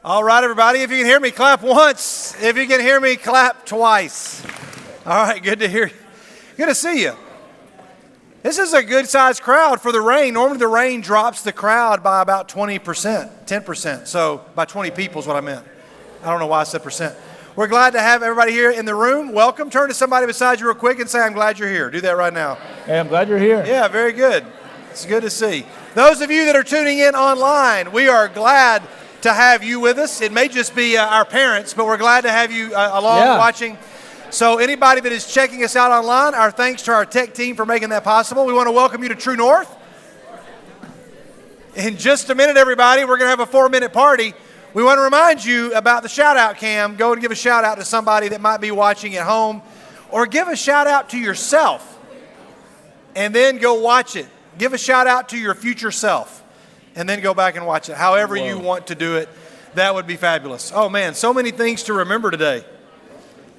All right, everybody, if you can hear me, clap once. If you can hear me, clap twice. All right, good to hear you. Good to see you. This is a good-sized crowd for the rain. Normally, the rain drops the crowd by about 20%, 10%. So by 20 people is what I meant. I don't know why I said percent. We're glad to have everybody here in the room. Welcome. Turn to somebody beside you real quick and say, I'm glad you're here. Do that right now. Hey, I'm glad you're here. Yeah, very good. It's good to see. Those of you that are tuning in online, we are glad to have you with us. It may just be our parents, but we're glad to have you along watching. So anybody that is checking us out online, our thanks to our tech team for making that possible. We want to welcome you to True North. In just a minute, everybody, we're going to have a 4-minute party. We want to remind you about the shout-out cam. Go and give a shout-out to somebody that might be watching at home, or give a shout-out to yourself, and then go watch it. Give a shout-out to your future self, and then go back and watch it. However you want to do it, that would be fabulous. Oh, man, so many things to remember today.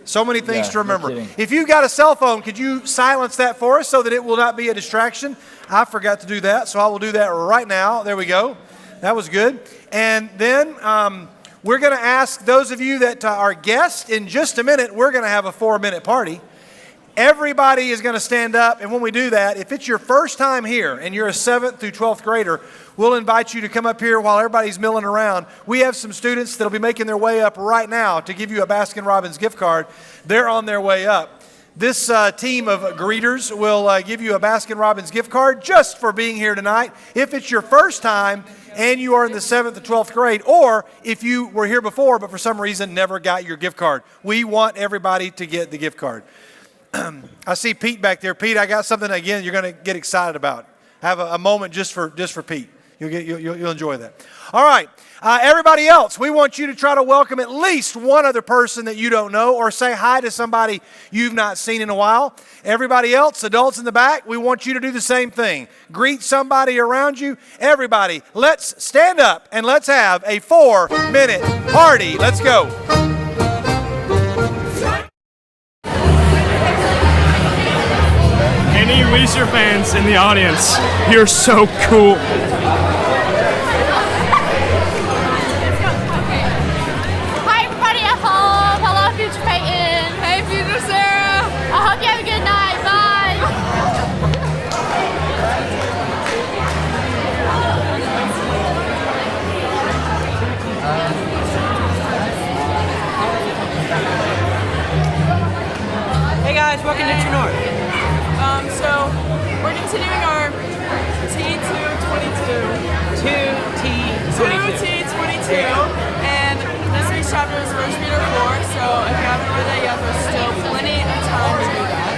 So many things to remember. If you've got a cell phone, could you silence that for us so that it will not be a distraction? I forgot to do that, so I will do that right now. There we go. That was good. And then we're going to ask those of you that are guests, in just a minute, we're going to have a 4-minute party. Everybody is going to stand up, and when we do that, if it's your first time here and you're a 7th through 12th grader, we'll invite you to come up here while everybody's milling around. We have some students that'll be making their way up right now to give you a Baskin-Robbins gift card. They're on their way up. This team of greeters will give you a Baskin-Robbins gift card just for being here tonight. If it's your first time and you are in the 7th to 12th grade, or if you were here before but for some reason never got your gift card, we want everybody to get the gift card. I see Pete back there. Pete, I got something again you're going to get excited about. Have a moment just for Pete. You'll enjoy that. All right, everybody else, we want you to try to welcome at least one other person that you don't know, or say hi to somebody you've not seen in a while. Everybody else, adults in the back, we want you to do the same thing. Greet somebody around you. Everybody, let's stand up and let's have a 4-minute party. Let's go. Any Weezer fans in the audience, you're so cool. Hi everybody at home. Hello future Peyton. Hey future Sarah. I hope you have a good night. Bye. Hey guys, welcome to True North. So we're continuing our T222. 2T22. And this week's chapter is First Peter 4, so if you haven't read that yet, there's still plenty of time to do that.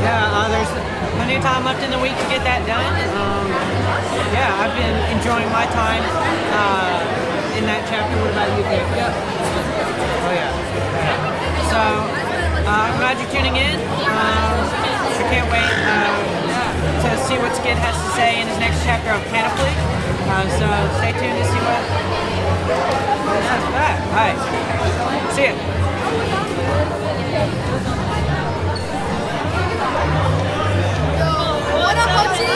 Yeah, there's plenty of time left in the week to get that done. Yeah, I've been enjoying my time in that chapter. What about you, Dave? Yep. Oh yeah. So I'm glad you're tuning in. I can't wait to see what Skid has to say in his next chapter of PANOPLY. So stay tuned to see what that's back. All right. See ya. What up, Hudson?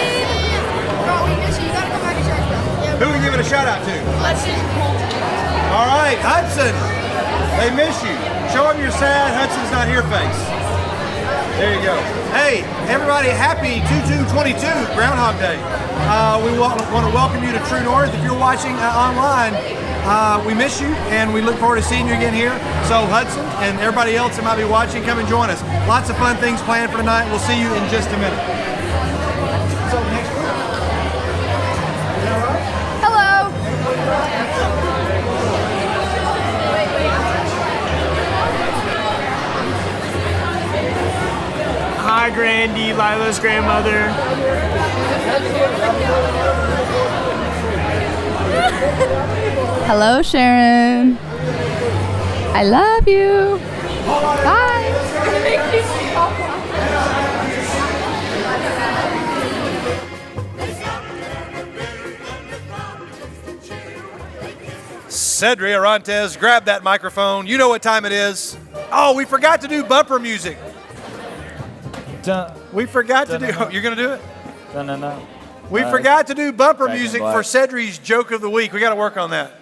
Bro, we miss you. You gotta come back to church, bro. Who are we giving a shout out to? Hudson. All right, Hudson. They miss you. Show them your sad Hudson's not here face. There you go. Hey, everybody, happy 2222 Groundhog Day. We want to welcome you to True North. If you're watching online, we miss you, and we look forward to seeing you again here. So Hudson and everybody else that might be watching, come and join us. Lots of fun things planned for tonight. We'll see you in just a minute. So next week. All right? Hello. Hi, Grandy, Lila's grandmother. Hello, Sharon. I love you. Bye. Cedric Arantes, grab that microphone. You know what time it is. Oh, we forgot to do bumper music. We forgot to do. Oh, you're going to do it? No. We forgot to do bumper music for Cedric's joke of the week. We got to work on that.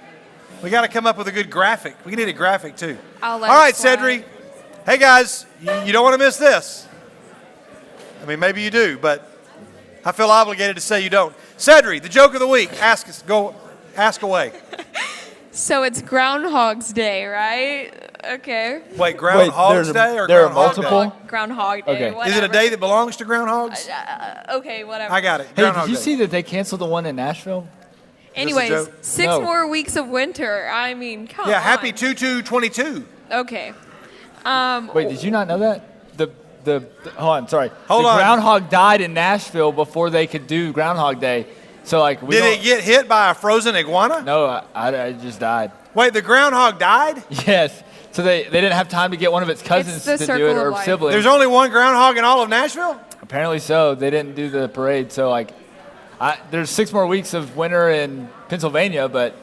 We got to come up with a good graphic. We need a graphic too. I'll let All right, it slide. Cedric. Hey guys, you don't want to miss this. I mean, maybe you do, but I feel obligated to say you don't. Cedric, the joke of the week. Ask away. So it's Groundhog's Day, right? Okay. Wait, Groundhog's Day or there are Groundhog multiple? Day? Groundhog Day. Okay. Whatever. Is it a day that belongs to groundhogs? Okay, whatever. I got it. Hey, Groundhog did you Day. see that they canceled the one in Nashville? Anyways, joke? 6 No. more weeks of winter. I mean, come on. Yeah, happy 2/2/22. Okay. Wait, did you not know that? Hold on, sorry. Hold the on. groundhog died in Nashville before they could do Groundhog Day. So like, we Did don't- it get hit by a frozen iguana? No, I just died. Wait, the groundhog died? Yes. So they didn't have time to get one of its cousins the to do circle it of or life. siblings. There's only one groundhog in all of Nashville? Apparently so. They didn't do the parade. So like, there's 6 more weeks of winter in Pennsylvania, but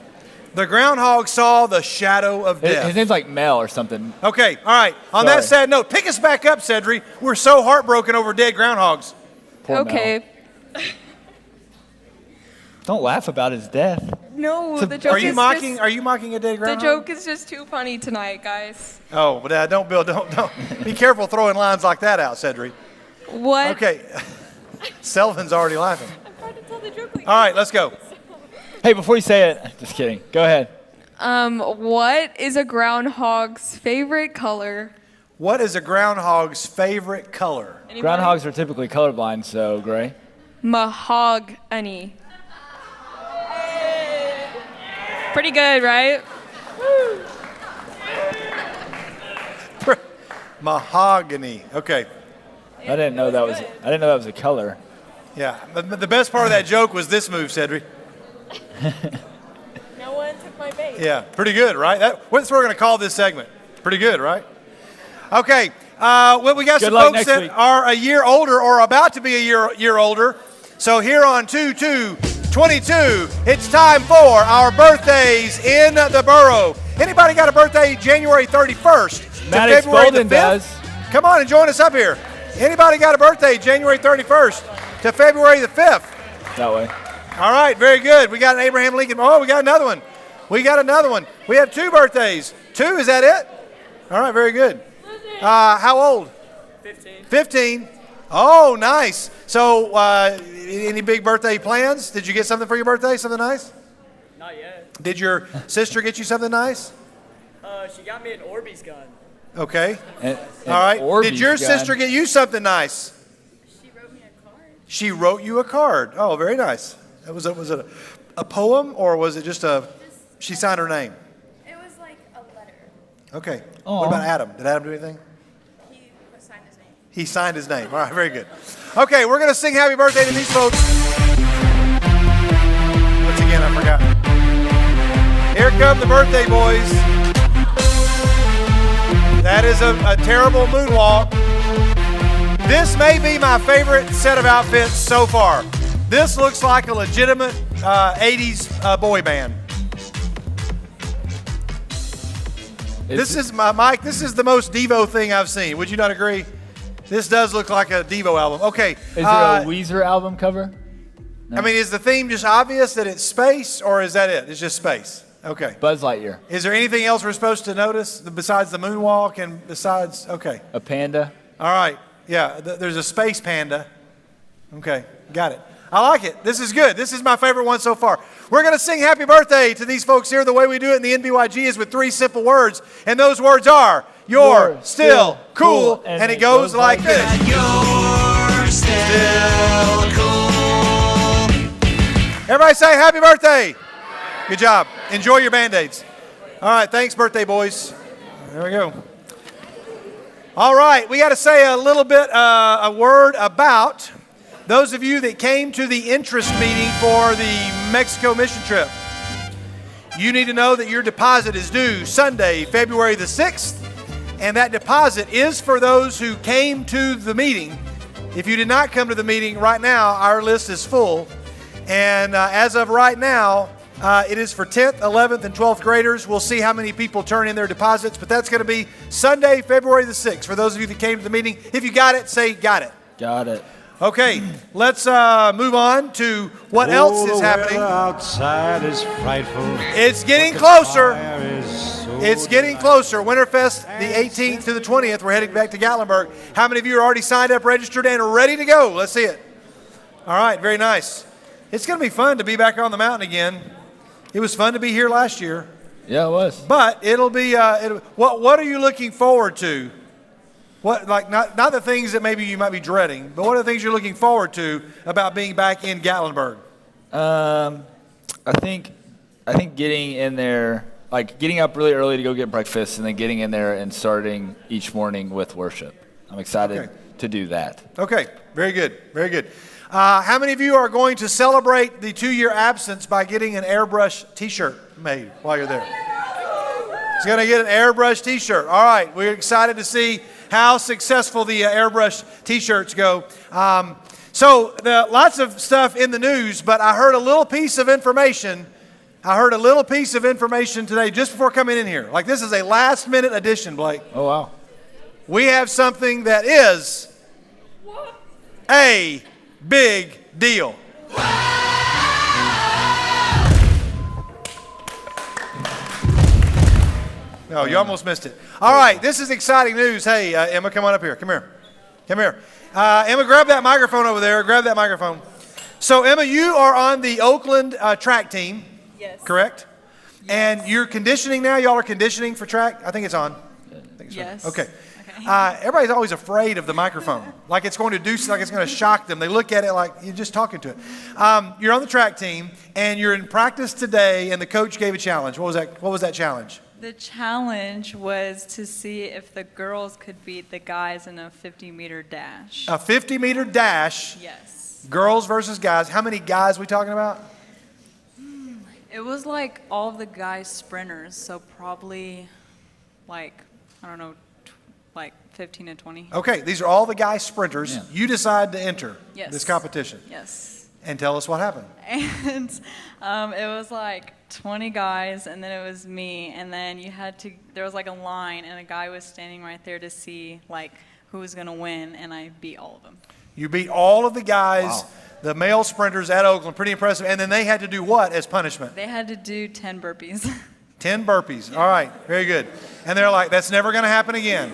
The groundhog saw the shadow of his death. name's like Mel or something. Okay, all right. On that Sorry. sad note, pick us back up, Cedric. We're so heartbroken over dead groundhogs. Poor Mel. Okay. Don't laugh about his death. No, the joke Are you is mocking? just, Are you mocking a dead the groundhog? joke is just too funny tonight, guys. Oh, but don't, Bill. Don't. Be careful throwing lines like that out, Cedric. What? Okay. Selvin's already laughing. I'm trying to tell the joke. Like All right, let's go. Hey, before you say it, just kidding. Go ahead. What is a groundhog's favorite color? What is a groundhog's favorite color? Anybody? Groundhogs are typically colorblind, so gray. Mahogany. Pretty good, right? Mahogany. Okay. I didn't know that was a color. Yeah. But the best part of that joke was this move, Cedric. No one took my bait. Yeah. Pretty good, right? That's what we're going to call this segment. Pretty good, right? Okay. Well, we got Good some luck folks next that week. are a year older or about to be a year older. So here on 2/2/22, it's time for our birthdays in the borough. Anybody got a birthday January 31st to Maddox February the Bolden 5th? does. Come on and join us up here. Anybody got a birthday January 31st to February the 5th? That way. All right, very good. We got an Abraham Lincoln. Oh, we got another one. We have 2 birthdays. 2, is that it? All right, very good. How old? 15. Oh, nice. So, any big birthday plans? Did you get something for your birthday? Something nice? Not yet. Did your sister get you something nice? She got me an Orbeez gun. Okay. And All right. Orbeez Did your gun. sister get you something nice? She wrote me a card. She wrote you a card. Oh, very nice. Was it a poem or was it just she signed her name? It was like a letter. Okay. Aw. What about Adam? Did Adam do anything? He signed his name. He signed his name. All right, very good. Okay, we're going to sing happy birthday to these folks. Once again, I forgot. Here come the birthday boys. That is a terrible moonwalk. This may be my favorite set of outfits so far. This looks like a legitimate 80s boy band. This is Mike. This is the most Devo thing I've seen. Would you not agree? This does look like a Devo album. Okay. Is it a Weezer album cover? I mean, is the theme just obvious that it's space, or is that it? It's just space. Okay. Buzz Lightyear. Is there anything else we're supposed to notice besides the moonwalk and besides? Okay. A panda. All right. Yeah. There's a space panda. Okay. Got it. I like it. This is good. This is my favorite one so far. We're going to sing happy birthday to these folks here. The way we do it in the NBYG is with 3 simple words. And those words are, you're still cool. And it goes like this. You're still cool. Everybody say happy birthday. Good job. Enjoy your Band-Aids. All right. Thanks, birthday boys. There we go. All right. We got to say a little bit, a word about those of you that came to the interest meeting for the Mexico mission trip. You need to know that your deposit is due Sunday, February the 6th, and that deposit is for those who came to the meeting. If you did not come to the meeting right now, our list is full. And as of right now, it is for 10th, 11th, and 12th graders. We'll see how many people turn in their deposits, but that's going to be Sunday, February the 6th. For those of you that came to the meeting, if you got it, say got it. Got it. Okay, let's move on to what else is happening. Outside is frightful. It's getting closer. It's getting closer. Winterfest, the 18th to the 20th. We're heading back to Gatlinburg. How many of you are already signed up, registered, and are ready to go? Let's see it. All right, very nice. It's going to be fun to be back on the mountain again. It was fun to be here last year. Yeah, it was. But it'll be. What are you looking forward to? What, like, not the things that maybe you might be dreading, but what are the things you're looking forward to about being back in Gatlinburg? I think getting in there, like getting up really early to go get breakfast, and then getting in there and starting each morning with worship. I'm excited to do that. Okay, very good, very good. How many of you are going to celebrate the 2-year absence by getting an airbrush T-shirt made while you're there? He's going to get an airbrush T-shirt. All right, we're excited to see how successful the airbrush T-shirts go. So lots of stuff in the news, but I heard a little piece of information. Today just before coming in here. Like, this is a last-minute addition, Blake. Oh, wow. We have something that is a big deal. No, you almost missed it. All right, this is exciting news. Hey, Emma, come on up here. Come here. Emma, grab that microphone over there. Grab that microphone. So, Emma, you are on the Oakland track team. Yes. Correct? Yes. And you're conditioning now? Y'all are conditioning for track? I think it's on. Yes. Okay. Everybody's always afraid of the microphone. Like it's going to do, like it's going to shock them. They look at it like you're just talking to it. You're on the track team, and you're in practice today, and the coach gave a challenge. What was that challenge? The challenge was to see if the girls could beat the guys in a 50-meter dash. A 50-meter dash? Yes. Girls versus guys. How many guys are we talking about? It was like all of the guys sprinters, so probably like, I don't know, like 15 to 20. Okay, these are all the guy sprinters. Yeah. You decide to enter this competition. Yes. And tell us what happened. And it was like 20 guys, and then it was me, and then there was like a line, and a guy was standing right there to see like who was going to win, and I beat all of them. You beat all of the guys, the male sprinters at Oakland. Pretty impressive. And then they had to do what as punishment? They had to do 10 burpees. 10 burpees. All right, very good. And they're like, that's never going to happen again.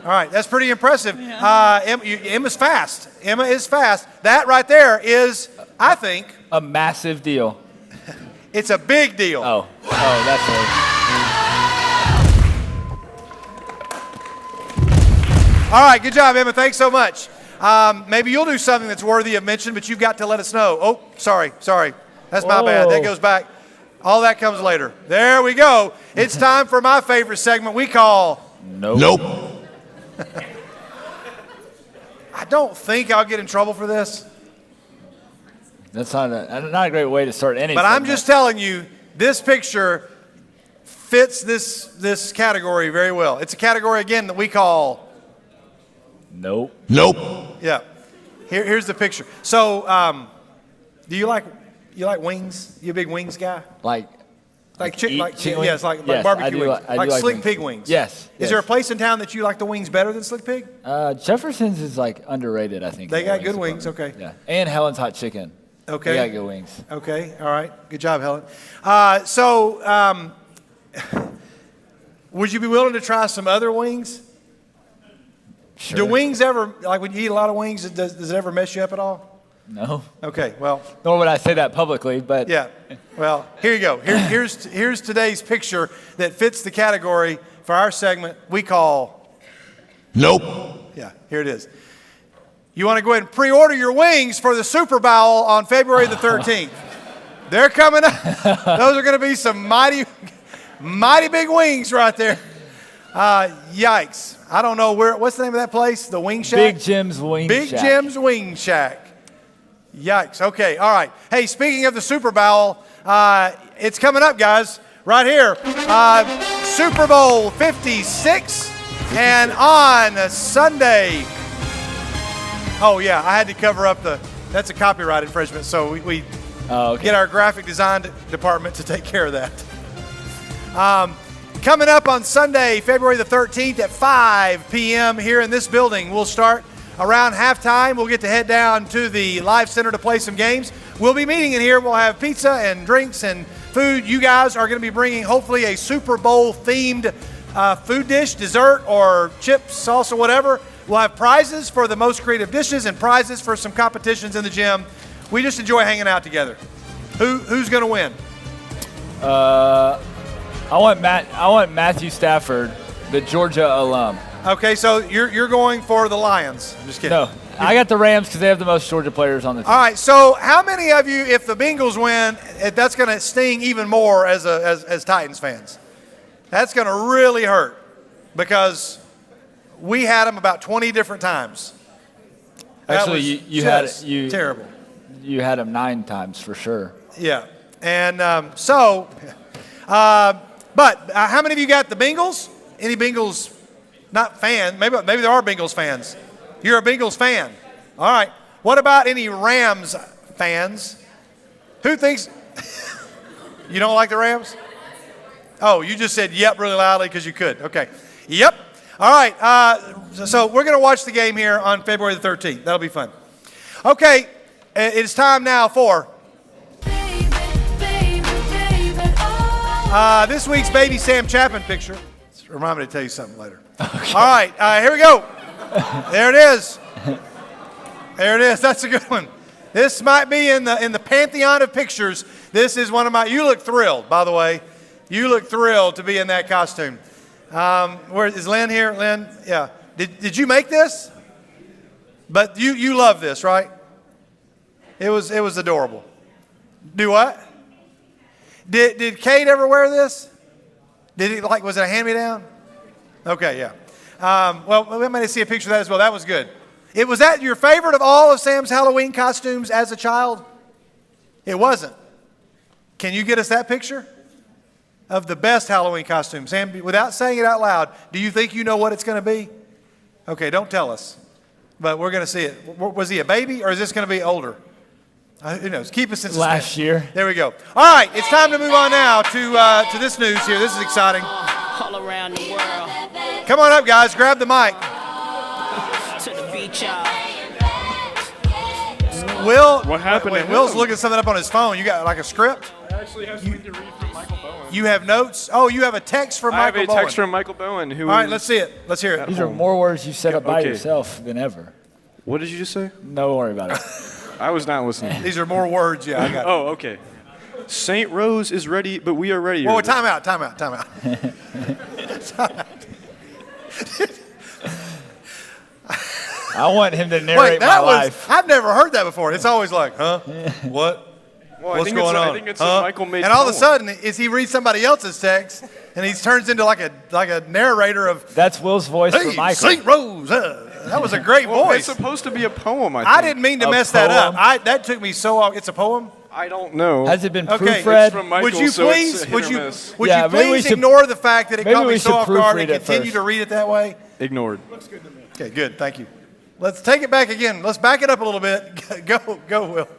All right, that's pretty impressive. Yeah. Emma's fast. Emma is fast. That right there is, I think, a massive deal. It's a big deal. Oh, that's it. All right, good job, Emma. Thanks so much. Maybe you'll do something that's worthy of mention, but you've got to let us know. Oh, sorry. That's my bad. That goes back. All that comes later. There we go. It's time for my favorite segment we call Nope. I don't think I'll get in trouble for this. That's not a great way to start anything. But I'm just telling you, this picture fits this category very well. It's a category, again, that we call Nope. Yeah. Here's the picture. So, do you like wings? You a big wings guy? Like chicken wings? Yes, like barbecue wings. Like Slick wings. Pig wings. Yes. Is there a place in town that you like the wings better than Slick Pig? Jefferson's is like underrated, I think. They got good wings, okay. Yeah. And Helen's Hot Chicken. Okay. They got good wings. Okay, all right. Good job, Helen. Would you be willing to try some other wings? Sure. Do wings ever, like when you eat a lot of wings, does it ever mess you up at all? No. Okay, well. Nor would I say that publicly, but. Yeah, well, here you go. Here's today's picture that fits the category for our segment we call Nope. Yeah, here it is. You want to go ahead and pre-order your wings for the Super Bowl on February the 13th. They're coming up. Those are going to be some mighty big wings right there. Yikes. I don't know what's the name of that place? The Wing Shack? Big Jim's Wing Shack. Big Jim's Wing Shack. Yikes. Okay, all right. Hey, speaking of the Super Bowl, it's coming up, guys, right here. Super Bowl 56, and on Sunday. Oh, yeah, I had to cover up that's a copyright infringement, so we get our graphic design department to take care of that. Coming up on Sunday, February the 13th at 5 p.m. here in this building, we'll start Around halftime, we'll get to head down to the Live Center to play some games. We'll be meeting in here. We'll have pizza and drinks and food. You guys are going to be bringing hopefully a Super Bowl themed food dish, dessert, or chips, salsa, whatever. We'll have prizes for the most creative dishes and prizes for some competitions in the gym. We just enjoy hanging out together. Who's going to win? I want Matthew Stafford, the Georgia alum. Okay, so you're going for the Lions. I'm just kidding. No, I got the Rams because they have the most Georgia players on the team. All right, so how many of you, if the Bengals win, that's going to sting even more as Titans fans? That's going to really hurt because we had them about 20 different times. Actually, you had terrible. You had them 9 times for sure. Yeah, and but how many of you got the Bengals? Any Bengals? Not fan. Maybe there are Bengals fans. You're a Bengals fan. All right. What about any Rams fans? Who thinks you don't like the Rams? Oh, you just said yep really loudly because you could. Okay. Yep. All right. So we're going to watch the game here on February the 13th. That'll be fun. Okay. It's time now for this week's Baby Sam Chapman picture. Remind me to tell you something later. Okay. All right, here we go. There it is. There it is. That's a good one. This might be in the pantheon of pictures. This is one of my. You look thrilled, by the way. You look thrilled to be in that costume. Where is Lynn here? Lynn, yeah. Did you make this? But you love this, right? It was adorable. Do what? Did Kate ever wear this? Was it a hand-me-down? Okay, yeah. Well, we might see a picture of that as well. That was good. Was that your favorite of all of Sam's Halloween costumes as a child? It wasn't. Can you get us that picture of the best Halloween costume? Sam, without saying it out loud, do you think you know what it's going to be? Okay, don't tell us. But we're going to see it. Was he a baby or is this going to be older? Who knows? Keep us in suspense. Last year. There we go. All right, it's time to move on now to this news here. This is exciting. All around the world. Come on up, guys. Grab the mic. To the beach, Will. What happened Wait, to Will's him? looking something up on his phone. You got like a script? I actually have something to read from Michael Bowen. You have notes? Oh, you have a text from Michael Bowen. I have a text from Michael Bowen. Who All right, let's see it. Let's hear it. These are more words you said up by okay. yourself than ever. What did you just say? Don't worry about it. I was not listening. These are more words. Yeah, I got it. Oh, okay. St. Rose is ready, but we are ready. Whoa, time out. I want him to narrate my life. I've never heard that before. It's always like, huh? What? Well, What's going on? I think it's a Michael-made And all of a poem. sudden, he reads somebody else's text, and he turns into like a narrator of. That's Will's voice for Hey, Michael. St. Rose. That was a great voice. It's supposed to be a poem, I think. I didn't mean to mess that up. That took me so long. It's a poem? I don't know. Has it been Okay. proofread? It's from Michael, Would you so please, it's hit would or you miss. Yeah, maybe we should- ignore the fact that it maybe caught me we so should off guard proofread and it continue first. to read it that way? Ignored. Okay, good. Thank you. Let's take it back again. Let's back it up a little bit. Go, Will.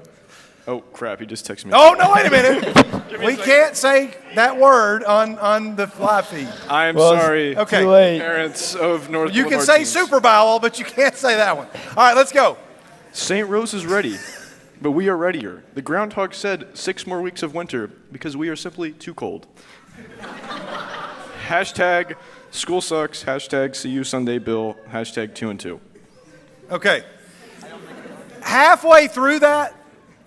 Oh, crap. He just texted me. Oh, no, wait a minute. We can't say that word on the live feed. I'm Well, sorry. Okay. Too late. Parents of North You can Boulevard say teams. Super Bowl, but you can't say that one. All right, let's go. St. Rose is ready, but we are readier. The groundhog said 6 more weeks of winter because we are simply too cold. Hashtag school sucks. Hashtag see you Sunday, Bill. Hashtag 2 and 2. Okay. Halfway through that,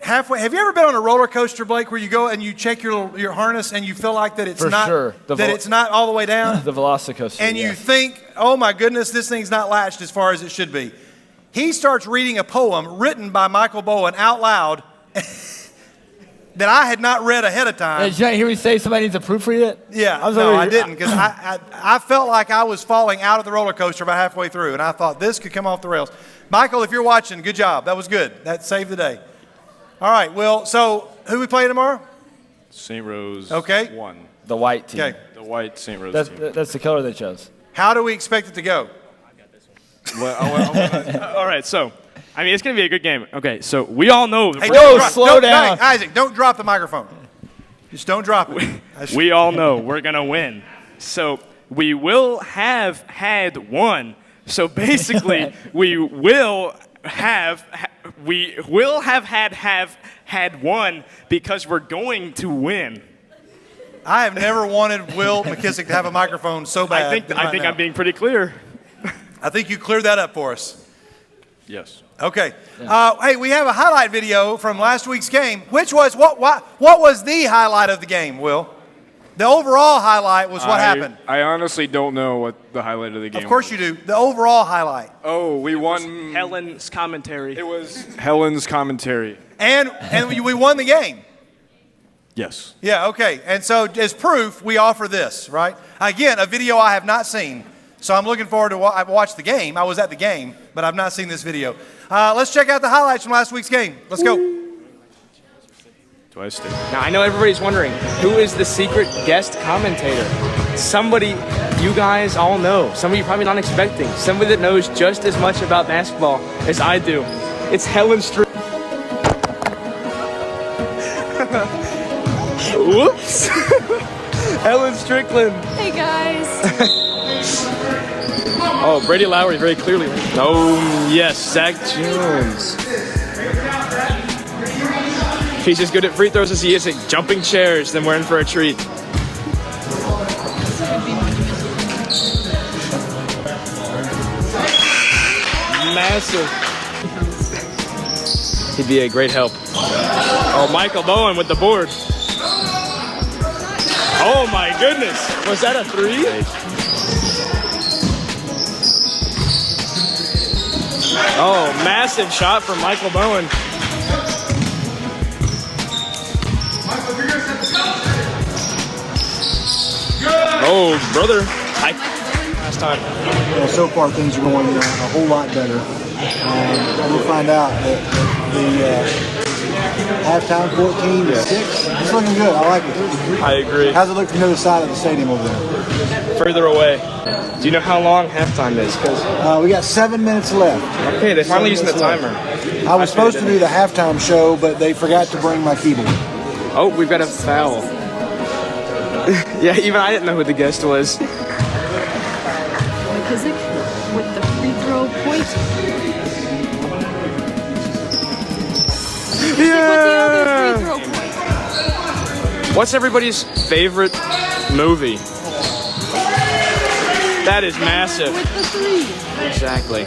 have you ever been on a roller coaster, Blake, where you go and you check your harness and you feel like that it's For not sure. it's not all the way down? The Velocicoaster. And you yes. think, oh my goodness, this thing's not latched as far as it should be. He starts reading a poem written by Michael Bowen out loud that I had not read ahead of time. Hey, did you not hear me say somebody needs to proofread it? Yeah, I was no, over I here- didn't, because I felt like I was falling out of the roller coaster about halfway through, and I thought this could come off the rails. Michael, if you're watching, good job. That was good. That saved the day. All right, well, so who we playing tomorrow? St. Rose Okay. 1. The white team. Okay. The white St. Rose That's, team. that's the color they chose. How do we expect it to go? Well, All right, so, I mean, it's going to be a good game. Okay, so we all know. Hey, Whoa, don't slow down. Hey, Isaac, don't drop the microphone. Just don't drop it. We all know we're going to win. So we will have had one So basically, we will have had won because we're going to win. I have never wanted Will McKissick to have a microphone so bad. I think I'm being pretty clear. I think you cleared that up for us. Yes. Okay. Hey, we have a highlight video from last week's game, which was what was the highlight of the game, Will? The overall highlight was what happened. I honestly don't know what the highlight of the game was. Of course you do. The overall highlight. Oh, we won. Helen's commentary. It was Helen's commentary. And we won the game. Yes. Yeah, okay. And so as proof, we offer this, right? Again, a video I have not seen. So I'm looking forward to I watched the game. I was at the game, but I've not seen this video. Let's check out the highlights from last week's game. Let's go. Do I stay? Now, I know everybody's wondering, who is the secret guest commentator? Somebody you guys all know. Somebody you're probably not expecting. Somebody that knows just as much about basketball as I do. It's Helen Strickland. Whoops. Helen Strickland. Hey, guys. Oh, Brady Lowry very clearly. Oh, yes, Zach Jones. He's as good at free throws as he is at jumping chairs. Then we're in for a treat. Massive. He'd be a great help. Oh, Michael Bowen with the board. Oh my goodness. Was that a three? Oh, massive shot from Michael Bowen. Oh, brother. Last time. Well, so far things are going a whole lot better. We'll find out that the halftime 14-6. It's looking good. I like it. I agree. How's it look from the other side of the stadium over there? Further away. Do you know how long halftime is? We got 7 minutes left. Okay, they're finally using the timer. I was supposed to do the halftime show, but they forgot to bring my keyboard. Oh, we've got a foul. Yeah, even I didn't know who the guest was. McKissick with the free throw point. Yeah! With the other free throw point. What's everybody's favorite movie? That is massive. With the three. Exactly.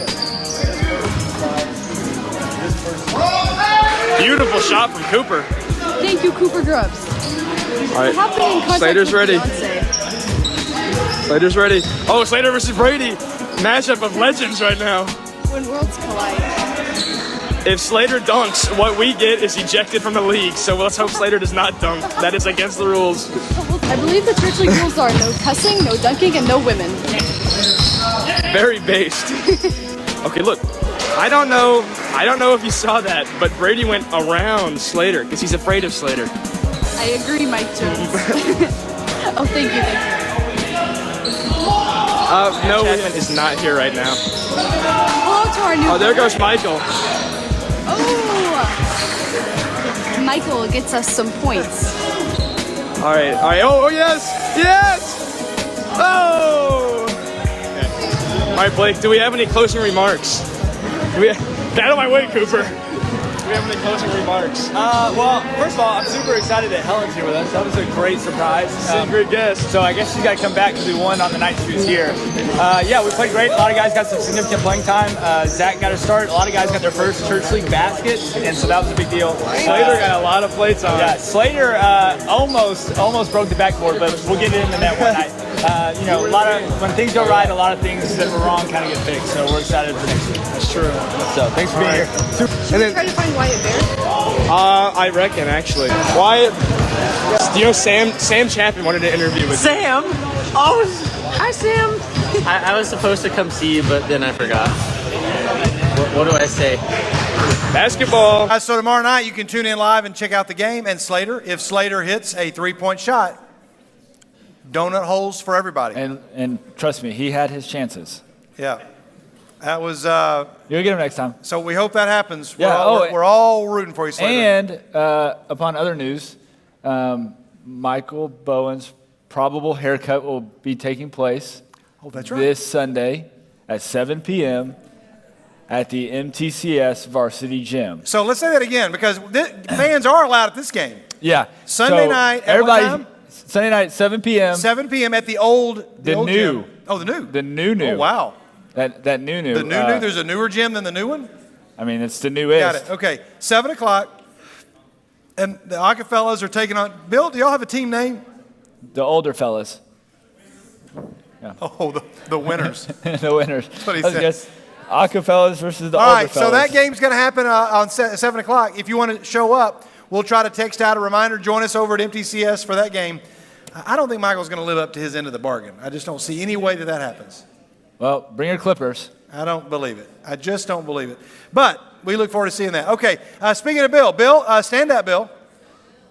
Beautiful shot from Cooper. Thank you, Cooper Grubbs. All right, Slater's ready. Slater's ready. Oh, Slater versus Brady. Matchup of legends right now. When worlds collide. If Slater dunks, what we get is ejected from the league. So let's hope Slater does not dunk. That is against the rules. I believe the church league rules are no cussing, no dunking, and no women. Very based. Okay, look. I don't know if you saw that, but Brady went around Slater because he's afraid of Slater. I agree, Mike Jones. Oh, thank you. No, Chapman is not here right now. Hello to our new. Oh, there goes Michael. Oh, Michael gets us some points. All right. Oh, yes. Oh. Okay. All right, Blake. Do we have any closing remarks? Get out of my way, Cooper. Do we have any closing remarks? Well, first of all, I'm super excited that Helen's here with us. That was a great surprise. Secret guest. So I guess she's got to come back because we won on the night she was here. Yeah, we played great. A lot of guys got some significant playing time. Zach got a start. A lot of guys got their first church league basket, and so that was a big deal. Slater got a lot of plates on. Yeah, Slater almost broke the backboard, but we'll get into that one night. A lot of when things go right, a lot of things that were wrong kind of get fixed. So we're excited for next week. That's true. So thanks for being here. Should we try to find Wyatt Bear? I reckon actually. Wyatt. You know, Sam Chapman wanted to interview with Sam. Oh, hi Sam. I was supposed to come see you, but then I forgot. What do I say? Basketball. So tomorrow night you can tune in live and check out the game. And Slater, if Slater hits a three-point shot, donut holes for everybody. And trust me, he had his chances. Yeah. That was... You'll get him next time. So we hope that happens. Yeah, we're all rooting for you, Slater. And upon other news, Michael Bowen's probable haircut will be taking place that's right. this Sunday at 7 p.m. at the MTCS Varsity Gym. So let's say that again because fans are allowed at this game. Yeah. Sunday night at what time? Sunday night, 7 p.m. 7 p.m. at the old new. gym. Oh, the new. The new. Oh, wow. That new. The new. There's a newer gym than the new one? I mean, it's the newest. Got it. Okay. 7 o'clock. And the Aka fellas are taking on. Bill, do y'all have a team name? The older fellas. Yeah. Oh, the winners. The winners. That's what he said. Aka fellas versus the All older right, fellas. so that game's going to happen on 7 o'clock. If you want to show up, we'll try to text out a reminder. Join us over at MTCS for that game. I don't think Michael's going to live up to his end of the bargain. I just don't see any way that happens. Well, bring your Clippers. I don't believe it. I just don't believe it. But we look forward to seeing that. Okay, speaking of Bill. Bill, stand up, Bill.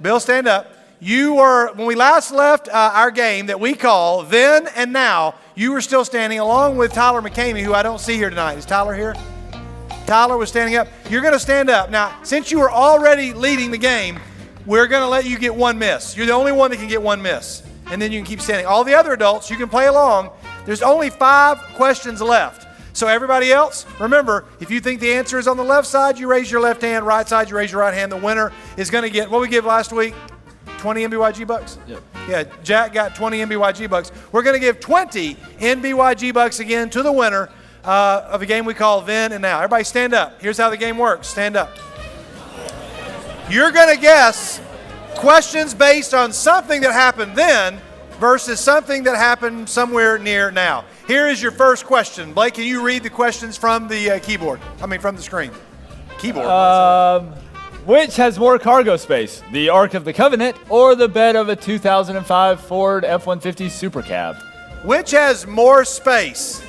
Bill, stand up. You were, when we last left our game that we call Then and Now, you were still standing along with Tyler McCamey, who I don't see here tonight. Is Tyler here? Tyler was standing up. You're going to stand up. Now, since you were already leading the game, we're going to let you get one miss. You're the only one that can get one miss. And then you can keep standing. All the other adults, you can play along. There's only 5 questions left. So everybody else, remember, if you think the answer is on the left side, you raise your left hand. Right side, you raise your right hand. The winner is going to get, what we give last week? 20 NBYG bucks? Yep. Yeah, Jack got 20 NBYG bucks. We're going to give 20 NBYG bucks again to the winner of a game we call Then and Now. Everybody stand up. Here's how the game works. Stand up. You're going to guess questions based on something that happened then versus something that happened somewhere near now. Here is your first question. Blake, can you read the questions from the keyboard? I mean, from the screen. Keyboard. Which has more cargo space, the Ark of the Covenant or the bed of a 2005 Ford F-150 Super Cab? Which has more space?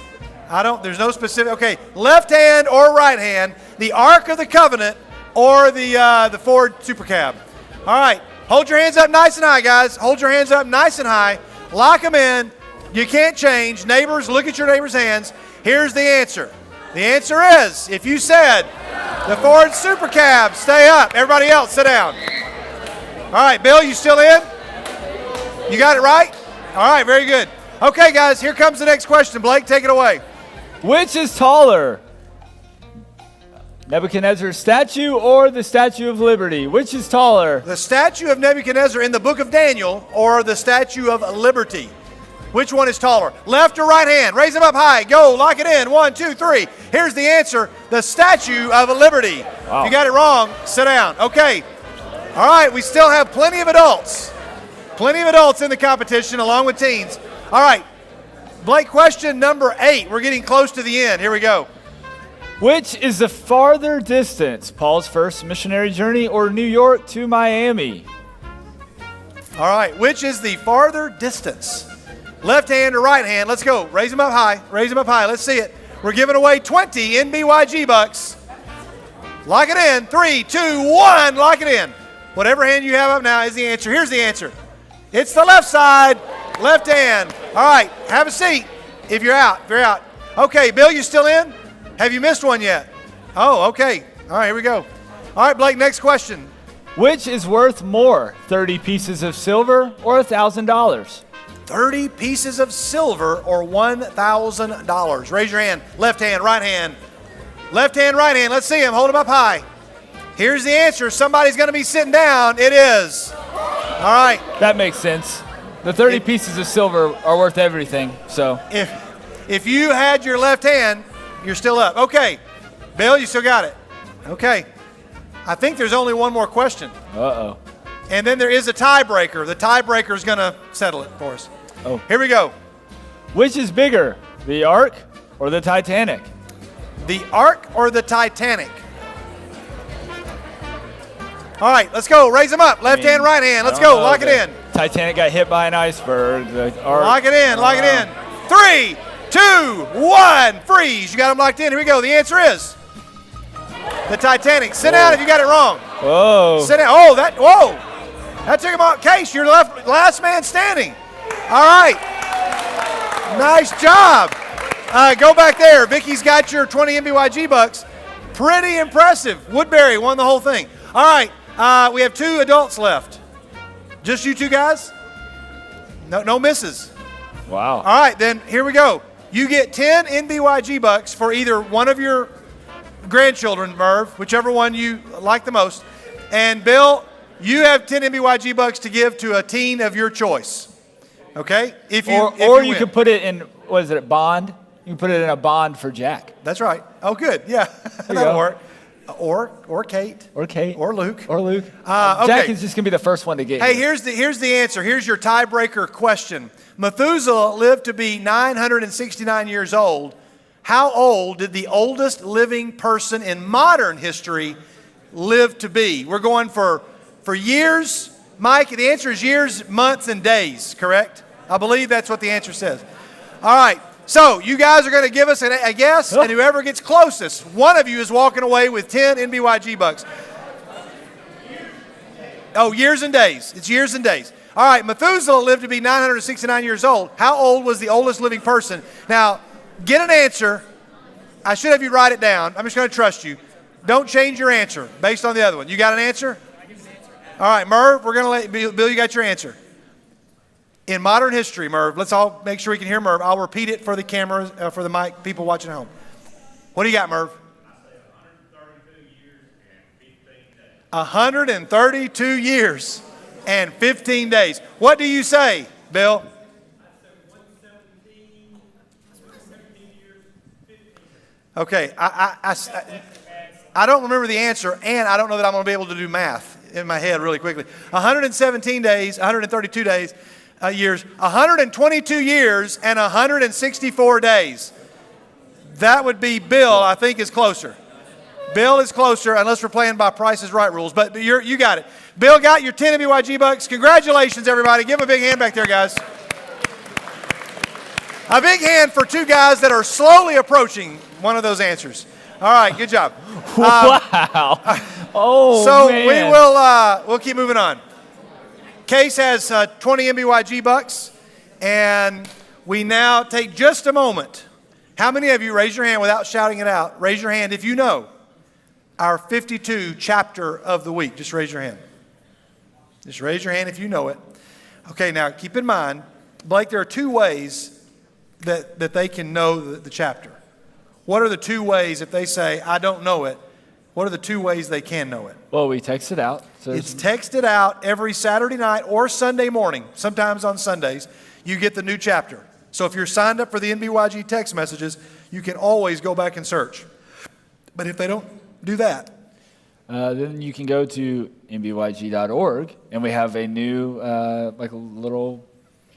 There's no specific. Okay, left hand or right hand, the Ark of the Covenant or the Ford Super Cab. All right, hold your hands up nice and high, guys. Hold your hands up nice and high. Lock them in. You can't change. Neighbors, look at your neighbor's hands. Here's the answer. The answer is, if you said the Ford Super Cab, stay up. Everybody else, sit down. All right, Bill, you still in? You got it right? All right, very good. Okay, guys, here comes the next question. Blake, take it away. Which is taller, Nebuchadnezzar's statue or the Statue of Liberty? Which is taller? The statue of Nebuchadnezzar in the book of Daniel or the Statue of Liberty? Which one is taller? Left or right hand? Raise them up high. Go. Lock it in. 1, 2, 3. Here's the answer. The Statue of Liberty. Wow. If you got it wrong, sit down. Okay. All right. We still have plenty of adults. Plenty of adults in the competition along with teens. All right. Blake, question number 8. We're getting close to the end. Here we go. Which is the farther distance, Paul's first missionary journey or New York to Miami? All right. Which is the farther distance? Left hand or right hand? Let's go. Raise them up high. Raise them up high. Let's see it. We're giving away 20 NBYG bucks. Lock it in. 3, 2, 1. Lock it in. Whatever hand you have up now is the answer. Here's the answer. It's the left side. Left hand. All right. Have a seat if you're out. If you're out. Okay, Bill, you still in? Have you missed one yet? Oh, okay. All right, here we go. All right, Blake, next question. Which is worth more, 30 pieces of silver or $1,000? 30 pieces of silver or $1,000. Raise your hand. Left hand, right hand. Left hand, right hand. Let's see him. Hold him up high. Here's the answer. Somebody's going to be sitting down. It is. All right. That makes sense. The 30 pieces of silver are worth everything, so. If you had your left hand, you're still up. Okay. Bill, you still got it. Okay. I think there's only one more question. Uh-oh. And then there is a tiebreaker. The tiebreaker is going to settle it for us. Oh. Here we go. Which is bigger, the Ark or the Titanic? The Ark or the Titanic? All right, let's go. Raise them up. Left hand, right hand. Let's go. Lock it in. Titanic got hit by an iceberg. The Ark. Lock it in. Lock it in. 3, 2, 1. Freeze. You got them locked in. Here we go. The answer is the Titanic. Sit down if you got it wrong. Whoa. Sit down. Oh, whoa. That took him out. Case, you're last man standing. All right. Nice job. Go back there. Vicky's got your 20 NBYG bucks. Pretty impressive. Woodbury won the whole thing. All right. We have 2 adults left. Just you 2 guys? No misses. Wow. All right, then here we go. You get 10 NBYG bucks for either one of your grandchildren, Merv, whichever one you like the most. And Bill, you have 10 NBYG bucks to give to a teen of your choice. Okay? If you you could put it in, what is it, a bond? You can put it in a bond for Jack. That's right. Oh, good. Yeah, that'll work. Or Kate. Or Kate. Or Luke. Or Luke. Okay. Jack is just going to be the first one to get Hey, here. here's the answer. Here's your tiebreaker question. Methuselah lived to be 969 years old. How old did the oldest living person in modern history live to be? We're going for years. Mike, the answer is years, months, and days, correct? I believe that's what the answer says. All right. So you guys are going to give us a guess, and whoever gets closest, one of you is walking away with 10 NBYG bucks. Oh, years and days. It's years and days. All right, Methuselah lived to be 969 years old. How old was the oldest living person? Now, get an answer. I should have you write it down. I'm just going to trust you. Don't change your answer based on the other one. You got an answer? All right, Merv, we're going to let Bill, you got your answer. In modern history, Merv, let's all make sure we can hear Merv. I'll repeat it for the cameras, for the mic, people watching at home. What do you got, Merv? 132 years and 15 days. What do you say, Bill? Okay, I don't remember the answer, and I don't know that I'm going to be able to do math in my head really quickly. 117 days, 132 days, years, 122 years, and 164 days. That would be Bill, I think, is closer. Bill is closer, unless we're playing by Price is Right rules, but you got it. Bill got your 10 NBYG bucks. Congratulations, everybody. Give him a big hand back there, guys. A big hand for two guys that are slowly approaching one of those answers. All right, good job. Wow. Oh, so man. we'll keep moving on. Case has 20 NBYG bucks, and we now take just a moment. How many of you, raise your hand without shouting it out, raise your hand if you know our 52 chapter of the week. Just raise your hand. Just raise your hand if you know it. Okay, now keep in mind, Blake, there are two ways that they can know the chapter. What are the two ways if they say, I don't know it, what are the two ways they can know it? Well, we text it out. So it's texted out every Saturday night or Sunday morning. Sometimes on Sundays, you get the new chapter. So if you're signed up for the NBYG text messages, you can always go back and search. But if they don't do that, then you can go to nbyg.org, and we have a new like a little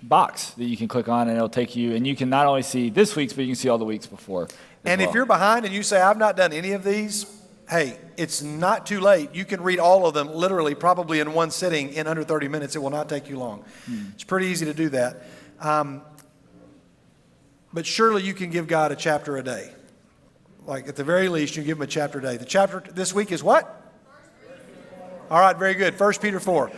box that you can click on, and it'll take you, and you can not only see this week's, but you can see all the weeks before. And if you're behind and you say, I've not done any of these, hey, it's not too late. You can read all of them literally, probably in one sitting in under 30 minutes. It will not take you long. It's pretty easy to do that. But surely you can give God a chapter a day. Like at the very least, you give him a chapter a day. The chapter this week is what? All right, very good. 1 Peter 4.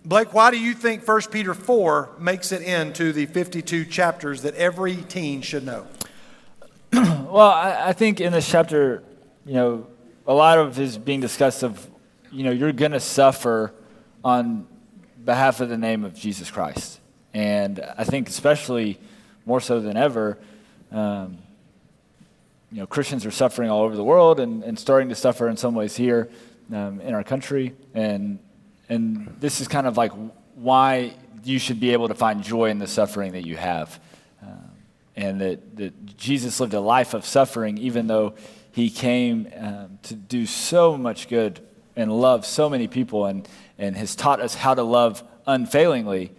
Blake, why do you think 1 Peter 4 makes it into the 52 chapters that every teen should know? Well, I think in this chapter, a lot of is being discussed of, you're going to suffer on behalf of the name of Jesus Christ. And I think especially more so than ever, Christians are suffering all over the world and starting to suffer in some ways here in our country. And this is kind of like why you should be able to find joy in the suffering that you have. And that Jesus lived a life of suffering, even though he came to do so much good and love so many people and has taught us how to love unfailingly.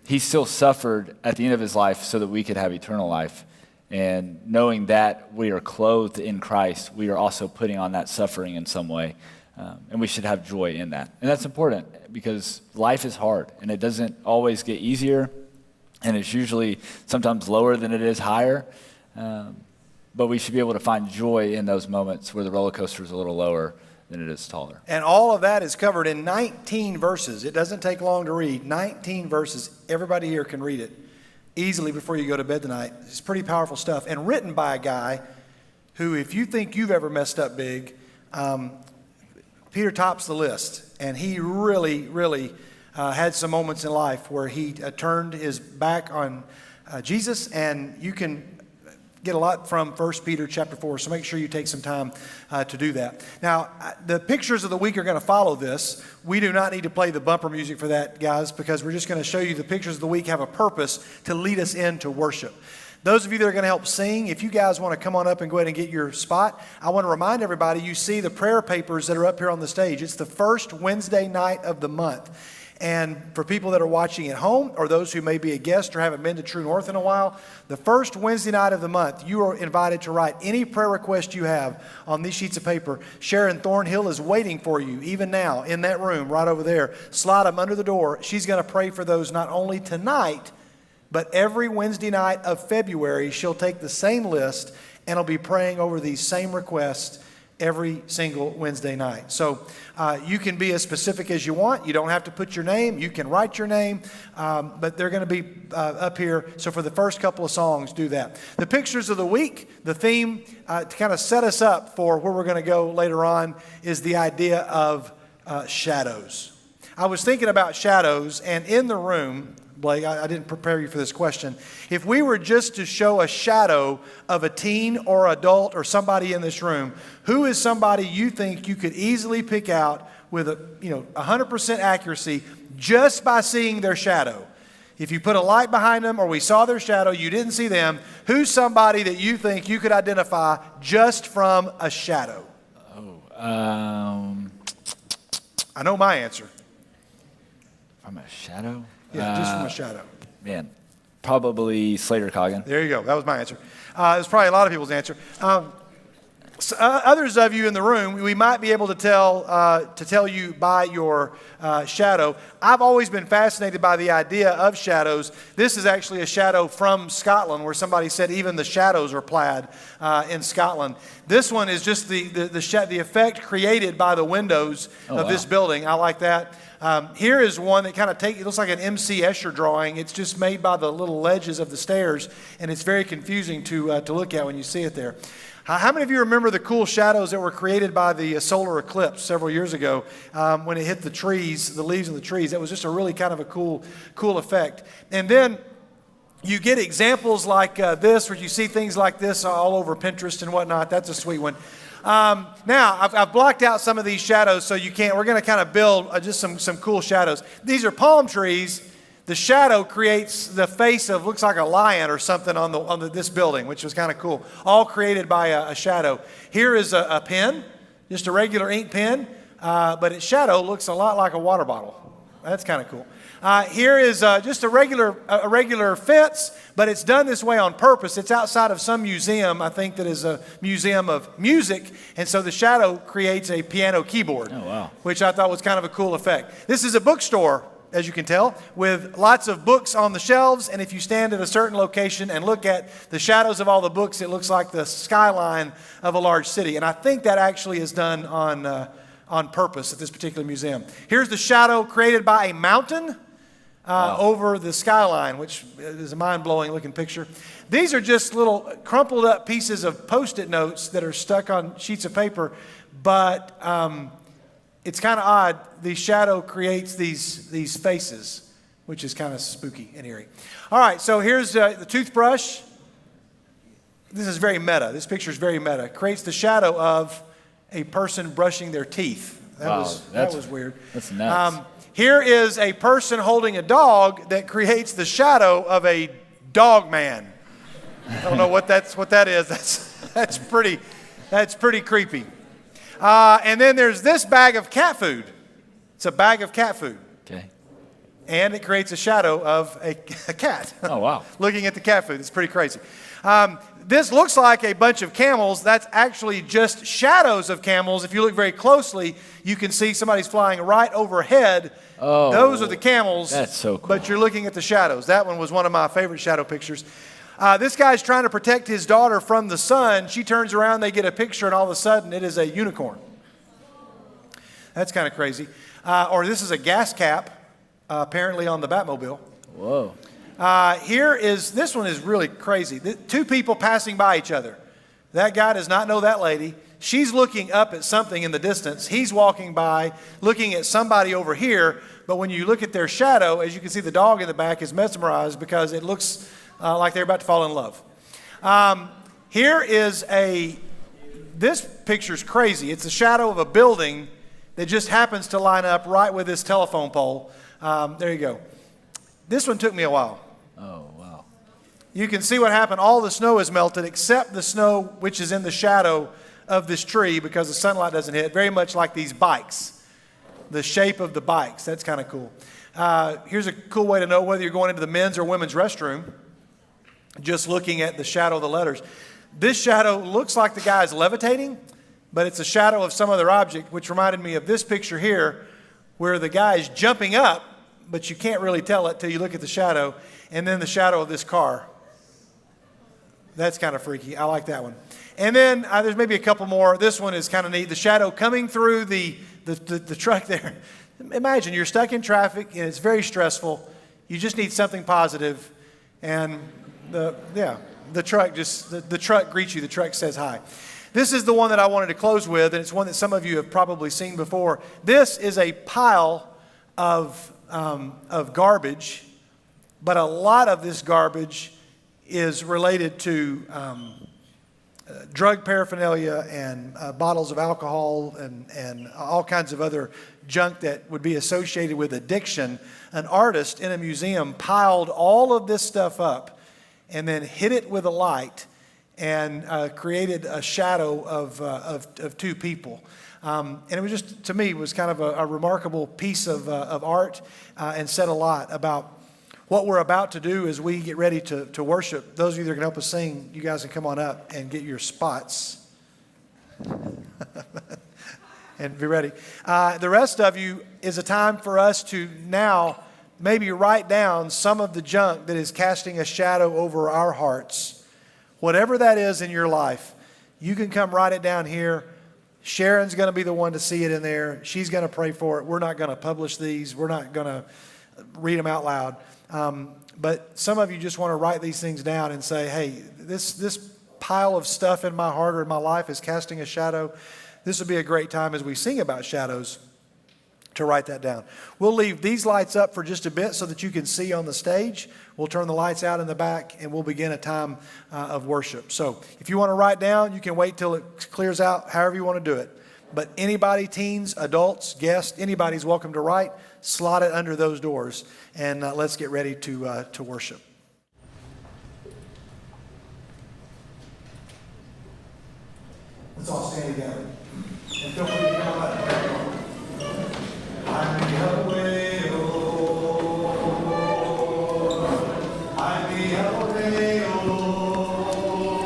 He still suffered at the end of his life so that we could have eternal life. And knowing that we are clothed in Christ, we are also putting on that suffering in some way. And we should have joy in that. And that's important because life is hard and it doesn't always get easier. And it's usually sometimes lower than it is higher. But we should be able to find joy in those moments where the roller coaster is a little lower than it is taller. And all of that is covered in 19 verses. It doesn't take long to read. 19 verses. Everybody here can read it easily before you go to bed tonight. It's pretty powerful stuff. And written by a guy who, if you think you've ever messed up big, Peter tops the list. And he really, really had some moments in life where he turned his back on Jesus, and you can get a lot from 1 Peter chapter 4, so make sure you take some time to do that. Now, the pictures of the week are going to follow this. We do not need to play the bumper music for that, guys, because we're just going to show you the pictures of the week have a purpose to lead us into worship. Those of you that are going to help sing, if you guys want to come on up and go ahead and get your spot, I want to remind everybody, you see the prayer papers that are up here on the stage. It's the first Wednesday night of the month. And for people that are watching at home or those who may be a guest or haven't been to True North in a while, the first Wednesday night of the month, you are invited to write any prayer request you have on these sheets of paper. Sharon Thornhill is waiting for you, even now, in that room right over there. Slide them under the door. She's going to pray for those not only tonight, but every Wednesday night of February. She'll take the same list and will be praying over these same requests every single Wednesday night. So you can be as specific as you want. You don't have to put your name. You can write your name, but they're going to be up here. So for the first couple of songs, do that. The pictures of the week, the theme to kind of set us up for where we're going to go later on is the idea of shadows. I was thinking about shadows, and in the room, Blake, I didn't prepare you for this question. If we were just to show a shadow of a teen or adult or somebody in this room, who is somebody you think you could easily pick out with 100% accuracy just by seeing their shadow? If you put a light behind them or we saw their shadow, you didn't see them, who's somebody that you think you could identify just from a shadow? I know my answer. From a shadow? Yeah, just from a shadow. Man, probably Slater Coggin. There you go. That was my answer. It's probably a lot of people's answer. Others of you in the room, we might be able to tell you by your shadow. I've always been fascinated by the idea of shadows. This is actually a shadow from Scotland, where somebody said even the shadows are plaid in Scotland. This one is just the effect created by the windows of this building. I like that. Here is one that kind of it looks like an M.C. Escher drawing. It's just made by the little ledges of the stairs, and it's very confusing to look at when you see it there. How many of you remember the cool shadows that were created by the solar eclipse several years ago when it hit the trees, the leaves of the trees? That was just a really kind of a cool effect. And then you get examples like this, where you see things like this all over Pinterest and whatnot. That's a sweet one. Now, I've blocked out some of these shadows so you can't. We're going to kind of build just some cool shadows. These are palm trees. The shadow creates the face of, looks like a lion or something on this building, which was kind of cool. All created by a shadow. Here is a pen, just a regular ink pen, but its shadow looks a lot like a water bottle. That's kind of cool. Here is just a regular fence, but it's done this way on purpose. It's outside of some museum, I think, that is a museum of music, and so the shadow creates a piano keyboard, which I thought was kind of a cool effect. This is a bookstore, as you can tell, with lots of books on the shelves, and if you stand at a certain location and look at the shadows of all the books, it looks like the skyline of a large city, and I think that actually is done on purpose at this particular museum. Here's the shadow created by a mountain over the skyline, which is a mind-blowing looking picture. These are just little crumpled up pieces of Post-it notes that are stuck on sheets of paper, but it's kind of odd. The shadow creates these faces, which is kind of spooky and eerie. All right, so here's the toothbrush. This is very meta. This picture is very meta. Creates the shadow of a person brushing their teeth. That was weird. That's nuts. Here is a person holding a dog that creates the shadow of a dog man. I don't know what that is. That's pretty creepy. And then there's this bag of cat food. It's a bag of cat food. Okay. And it creates a shadow of a cat. Oh, wow. Looking at the cat food. It's pretty crazy. This looks like a bunch of camels. That's actually just shadows of camels. If you look very closely, you can see somebody's flying right overhead. Oh, those are the camels. That's so cool. But you're looking at the shadows. That one was one of my favorite shadow pictures. This guy's trying to protect his daughter from the sun. She turns around, they get a picture, and all of a sudden it is a unicorn. That's kind of crazy. Or this is a gas cap, apparently on the Batmobile. Whoa. This one is really crazy. Two people passing by each other. That guy does not know that lady. She's looking up at something in the distance. He's walking by, looking at somebody over here. But when you look at their shadow, as you can see, the dog in the back is mesmerized because it looks like they're about to fall in love. Here is this picture's crazy. It's the shadow of a building that just happens to line up right with this telephone pole. There you go. This one took me a while. Oh, wow. You can see what happened. All the snow is melted except the snow which is in the shadow of this tree because the sunlight doesn't hit. Very much like these bikes. The shape of the bikes. That's kind of cool. Here's a cool way to know whether you're going into the men's or women's restroom. Just looking at the shadow of the letters. This shadow looks like the guy's levitating, but it's a shadow of some other object, which reminded me of this picture here, where the guy is jumping up, but you can't really tell it till you look at the shadow, and then the shadow of this car. That's kind of freaky. I like that one. And then there's maybe a couple more. This one is kind of neat. The shadow coming through the truck there. Imagine you're stuck in traffic, and it's very stressful. You just need something positive, and the truck greets you. The truck says hi. This is the one that I wanted to close with, and it's one that some of you have probably seen before. This is a pile of garbage, but a lot of this garbage is related to drug paraphernalia and bottles of alcohol and all kinds of other junk that would be associated with addiction. An artist in a museum piled all of this stuff up and then hit it with a light and created a shadow of two people. And it was just, to me, was kind of a remarkable piece of art and said a lot about what we're about to do as we get ready to worship. Those of you that can help us sing, you guys can come on up and get your spots. And be ready. The rest of you is a time for us to now maybe write down some of the junk that is casting a shadow over our hearts. Whatever that is in your life, you can come write it down here. Sharon's going to be the one to see it in there. She's going to pray for it. We're not going to publish these. We're not going to read them out loud. But some of you just want to write these things down and say, hey, this pile of stuff in my heart or in my life is casting a shadow. This would be a great time as we sing about shadows to write that down. We'll leave these lights up for just a bit so that you can see on the stage. We'll turn the lights out in the back and we'll begin a time of worship. So if you want to write down, you can wait till it clears out, however you want to do it. But anybody, teens, adults, guests, anybody's welcome to write. Slot it under those doors and let's get ready to worship. Let's all stand together. And feel free to come up. I be away, O Lord. I be away, O Lord.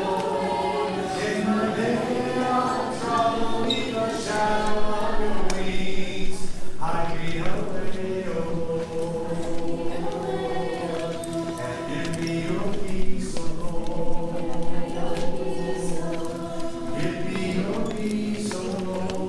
In the day of trouble, in the shadow of your wings. I be away, O Lord. And give me your peace, O Lord. Give me your peace, O Lord.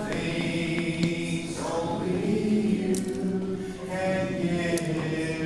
Things only you can give.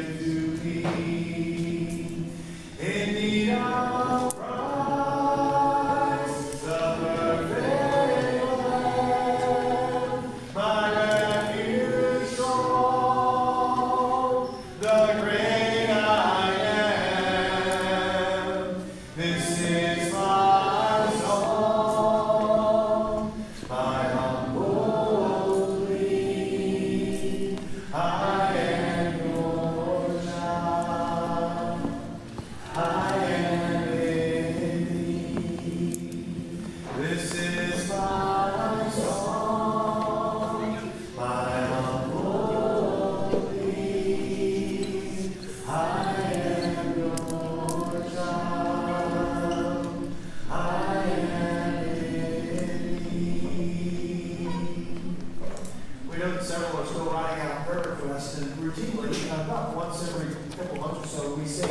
routinely, about once every couple months or so, we sing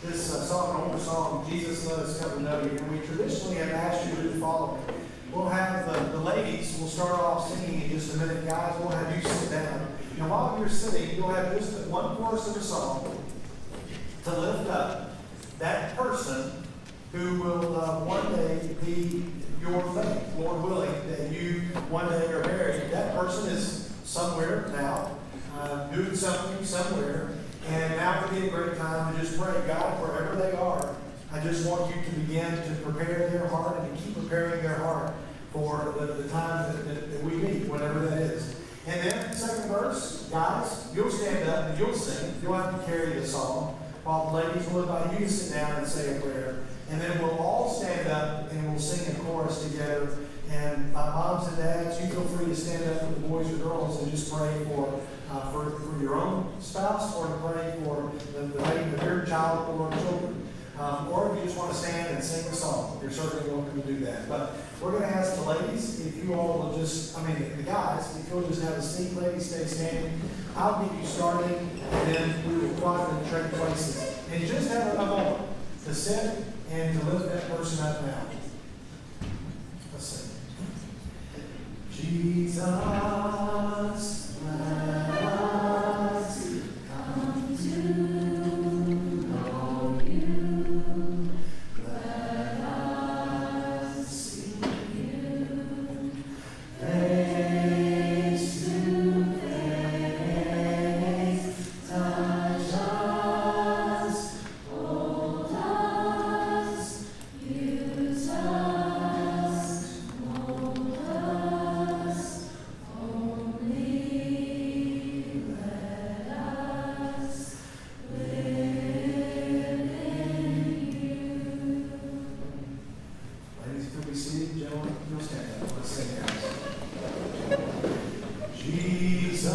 this song, an older song, Jesus Let Us Come to Know You. And we traditionally have asked you to do the following. We'll have the ladies, we'll start off singing in just a minute. Guys, we'll have you sit down. And while you're sitting, you'll have just one chorus of the song to lift up that person who will one day be your mate, Lord willing, that you one day are married. That person is somewhere now, doing something somewhere, and now would be a great time to just pray. God, wherever they are, I just want you to begin to prepare their heart and to keep preparing their heart for the time that we meet, whatever that is. And then, second verse, guys, you'll stand up and you'll sing. You'll have to carry the song. While the ladies will invite you to sit down and say a prayer. And then we'll all stand up and we'll sing a chorus together. And my moms and dads, you feel free to stand up with the boys or girls and just pray for your own spouse, or to pray for the mate of your child or children. Or if you just want to stand and sing a song, you're certainly welcome to do that. But we're going to ask the ladies, if you all will just, the guys, if you'll just have a seat, ladies, stay standing. I'll get you started, and then we will quietly trade places. And just have a moment to sit and to lift that person up now. Let's sing. Jesus, let us come to know you. Let us see you face to face. Touch us, hold us, use us, mold us. Only let us live in you. Ladies, could we see it? Gentlemen, you'll stand up. Let's sing, guys. Jesus,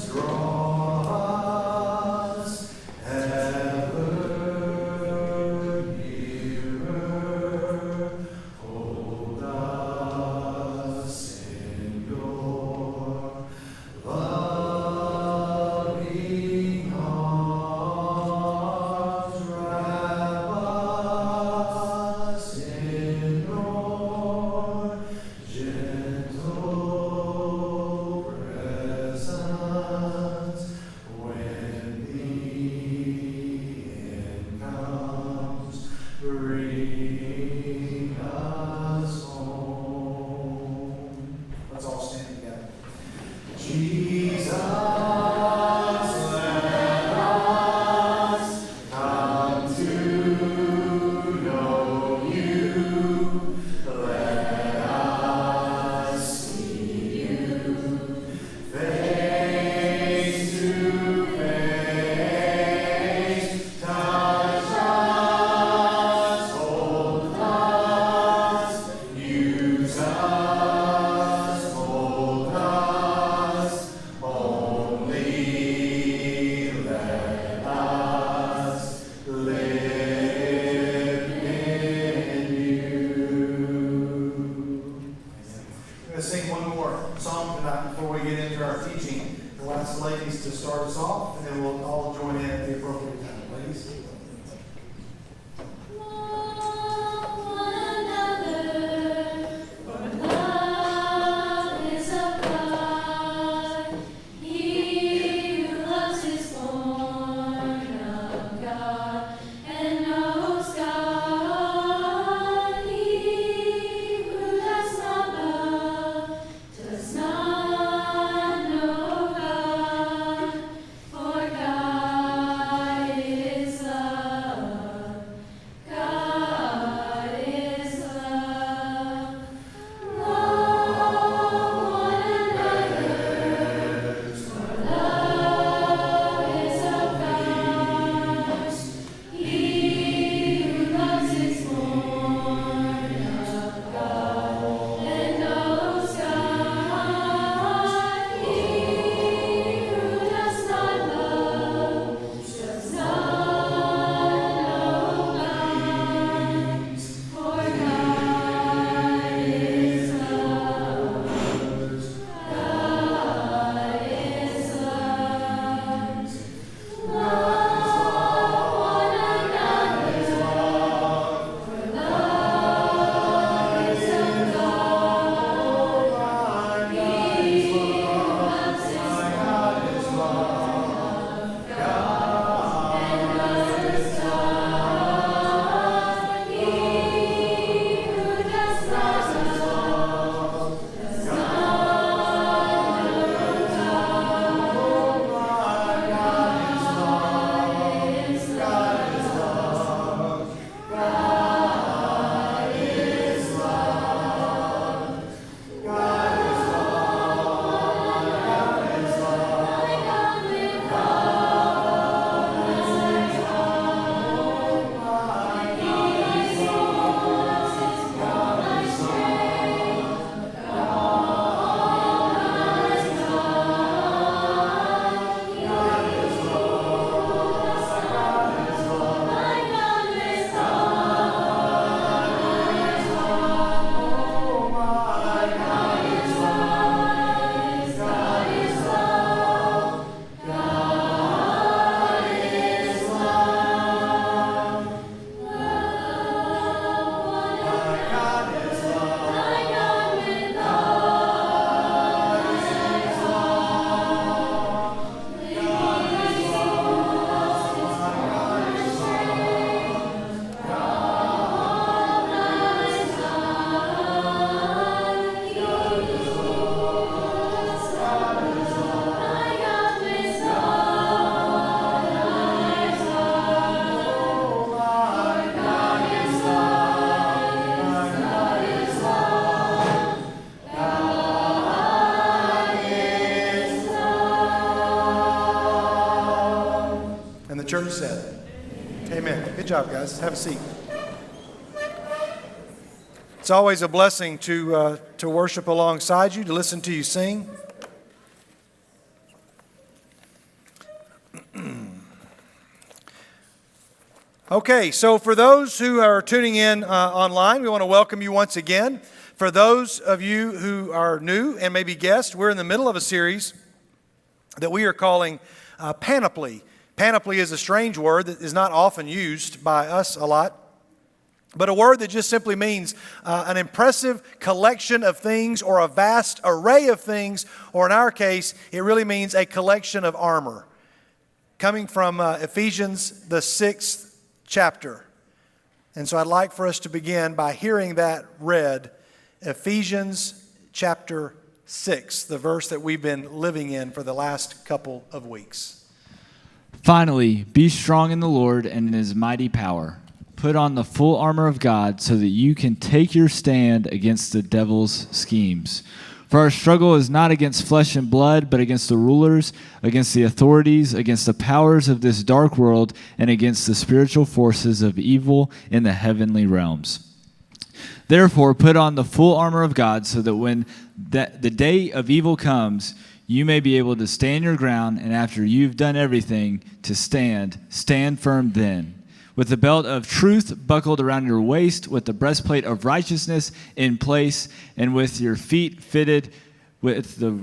draw us ever nearer. Hold us in your loving arms. Wrap us in your gentle presence. When the end comes, bring us home. Let's all stand together. Jesus, let us come to know you. Let us see you face to face. Touch us, hold us, use us, mold us. Only let us live in you. We're going to sing one more song tonight before we get into our teaching. We'll ask the ladies to start us off, and then we'll all join in at the appropriate time. Ladies? Does not know God, for God is love. church said, amen. Good job, guys. Have a seat. It's always a blessing to worship alongside you, to listen to you sing. Okay, so for those who are tuning in online, we want to welcome you once again. For those of you who are new and maybe guests, we're in the middle of a series that we are calling PANOPLY. PANOPLY is a strange word that is not often used by us a lot, but a word that just simply means an impressive collection of things or a vast array of things, or in our case, it really means a collection of armor. Coming from Ephesians, the 6th chapter. And so I'd like for us to begin by hearing that read, Ephesians chapter 6, the verse that we've been living in for the last couple of weeks. Finally, be strong in the Lord and in his mighty power. Put on the full armor of God so that you can take your stand against the devil's schemes. For our struggle is not against flesh and blood, but against the rulers, against the authorities, against the powers of this dark world, and against the spiritual forces of evil in the heavenly realms. Therefore, put on the full armor of God so that when the day of evil comes, you may be able to stand your ground, and after you've done everything to stand firm then. With the belt of truth buckled around your waist, with the breastplate of righteousness in place, and with your feet fitted with the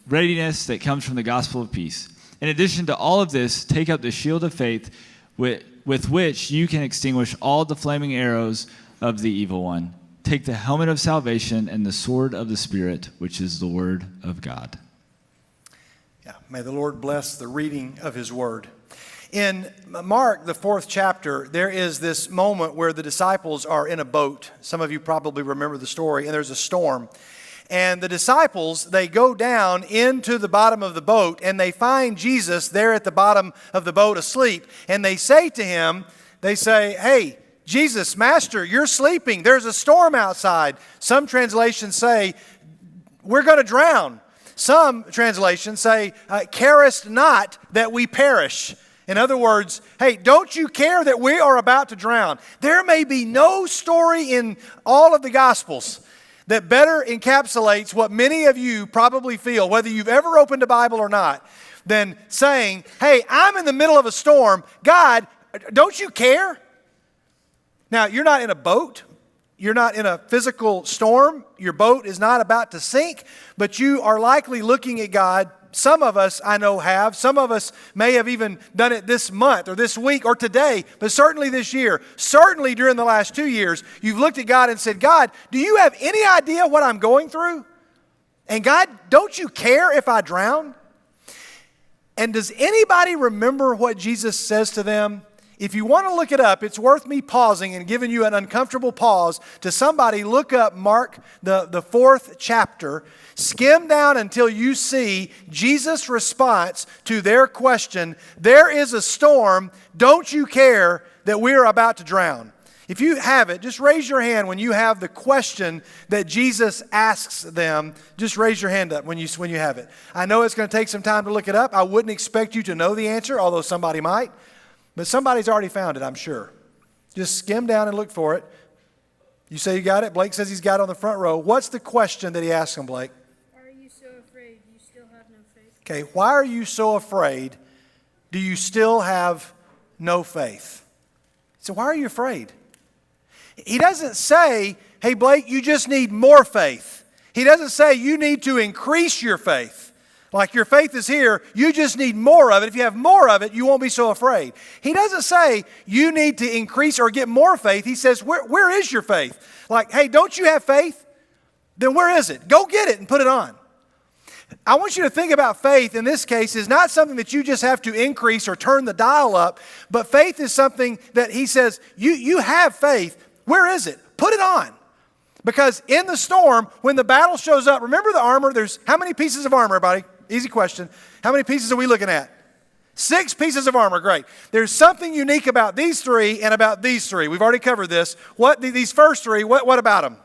readiness that comes from the gospel of peace. In addition to all of this, take up the shield of faith with which you can extinguish all the flaming arrows of the evil one. Take the helmet of salvation and the sword of the Spirit, which is the word of God. Yeah, may the Lord bless the reading of his word. In Mark, the 4th chapter, there is this moment where the disciples are in a boat. Some of you probably remember the story, and there's a storm. And the disciples, they go down into the bottom of the boat, and they find Jesus there at the bottom of the boat asleep. And they say to him, hey, Jesus, Master, you're sleeping. There's a storm outside. Some translations say, we're going to drown. Some translations say, carest not that we perish. In other words, hey, don't you care that we are about to drown? There may be no story in all of the Gospels that better encapsulates what many of you probably feel, whether you've ever opened a Bible or not, than saying, hey, I'm in the middle of a storm. God, don't you care? Now, you're not in a boat. You're not in a physical storm. Your boat is not about to sink, but you are likely looking at God. Some of us, I know, have. Some of us may have even done it this month or this week or today, but certainly this year, certainly during the last 2 years, you've looked at God and said, God, do you have any idea what I'm going through? And God, don't you care if I drown? And does anybody remember what Jesus says to them? If you want to look it up, it's worth me pausing and giving you an uncomfortable pause to somebody look up Mark, the 4th chapter, skim down until you see Jesus' response to their question, there is a storm, don't you care that we are about to drown? If you have it, just raise your hand when you have the question that Jesus asks them. Just raise your hand up when you have it. I know it's going to take some time to look it up. I wouldn't expect you to know the answer, although somebody might. But somebody's already found it, I'm sure. Just skim down and look for it. You say you got it? Blake says he's got it on the front row. What's the question that he asks him, Blake? Why are you so afraid? You still have no faith. Okay, why are you so afraid? Do you still have no faith? So why are you afraid? He doesn't say, hey, Blake, you just need more faith. He doesn't say you need to increase your faith. Like your faith is here, you just need more of it. If you have more of it, you won't be so afraid. He doesn't say you need to increase or get more faith. He says, where is your faith? Like, hey, don't you have faith? Then where is it? Go get it and put it on. I want you to think about faith in this case is not something that you just have to increase or turn the dial up, but faith is something that he says, you have faith. Where is it? Put it on. Because in the storm, when the battle shows up, remember the armor? There's how many pieces of armor, everybody? Easy question. How many pieces are we looking at? 6 pieces of armor. Great. There's something unique about these 3 and about these 3. We've already covered this. These first 3, what about them?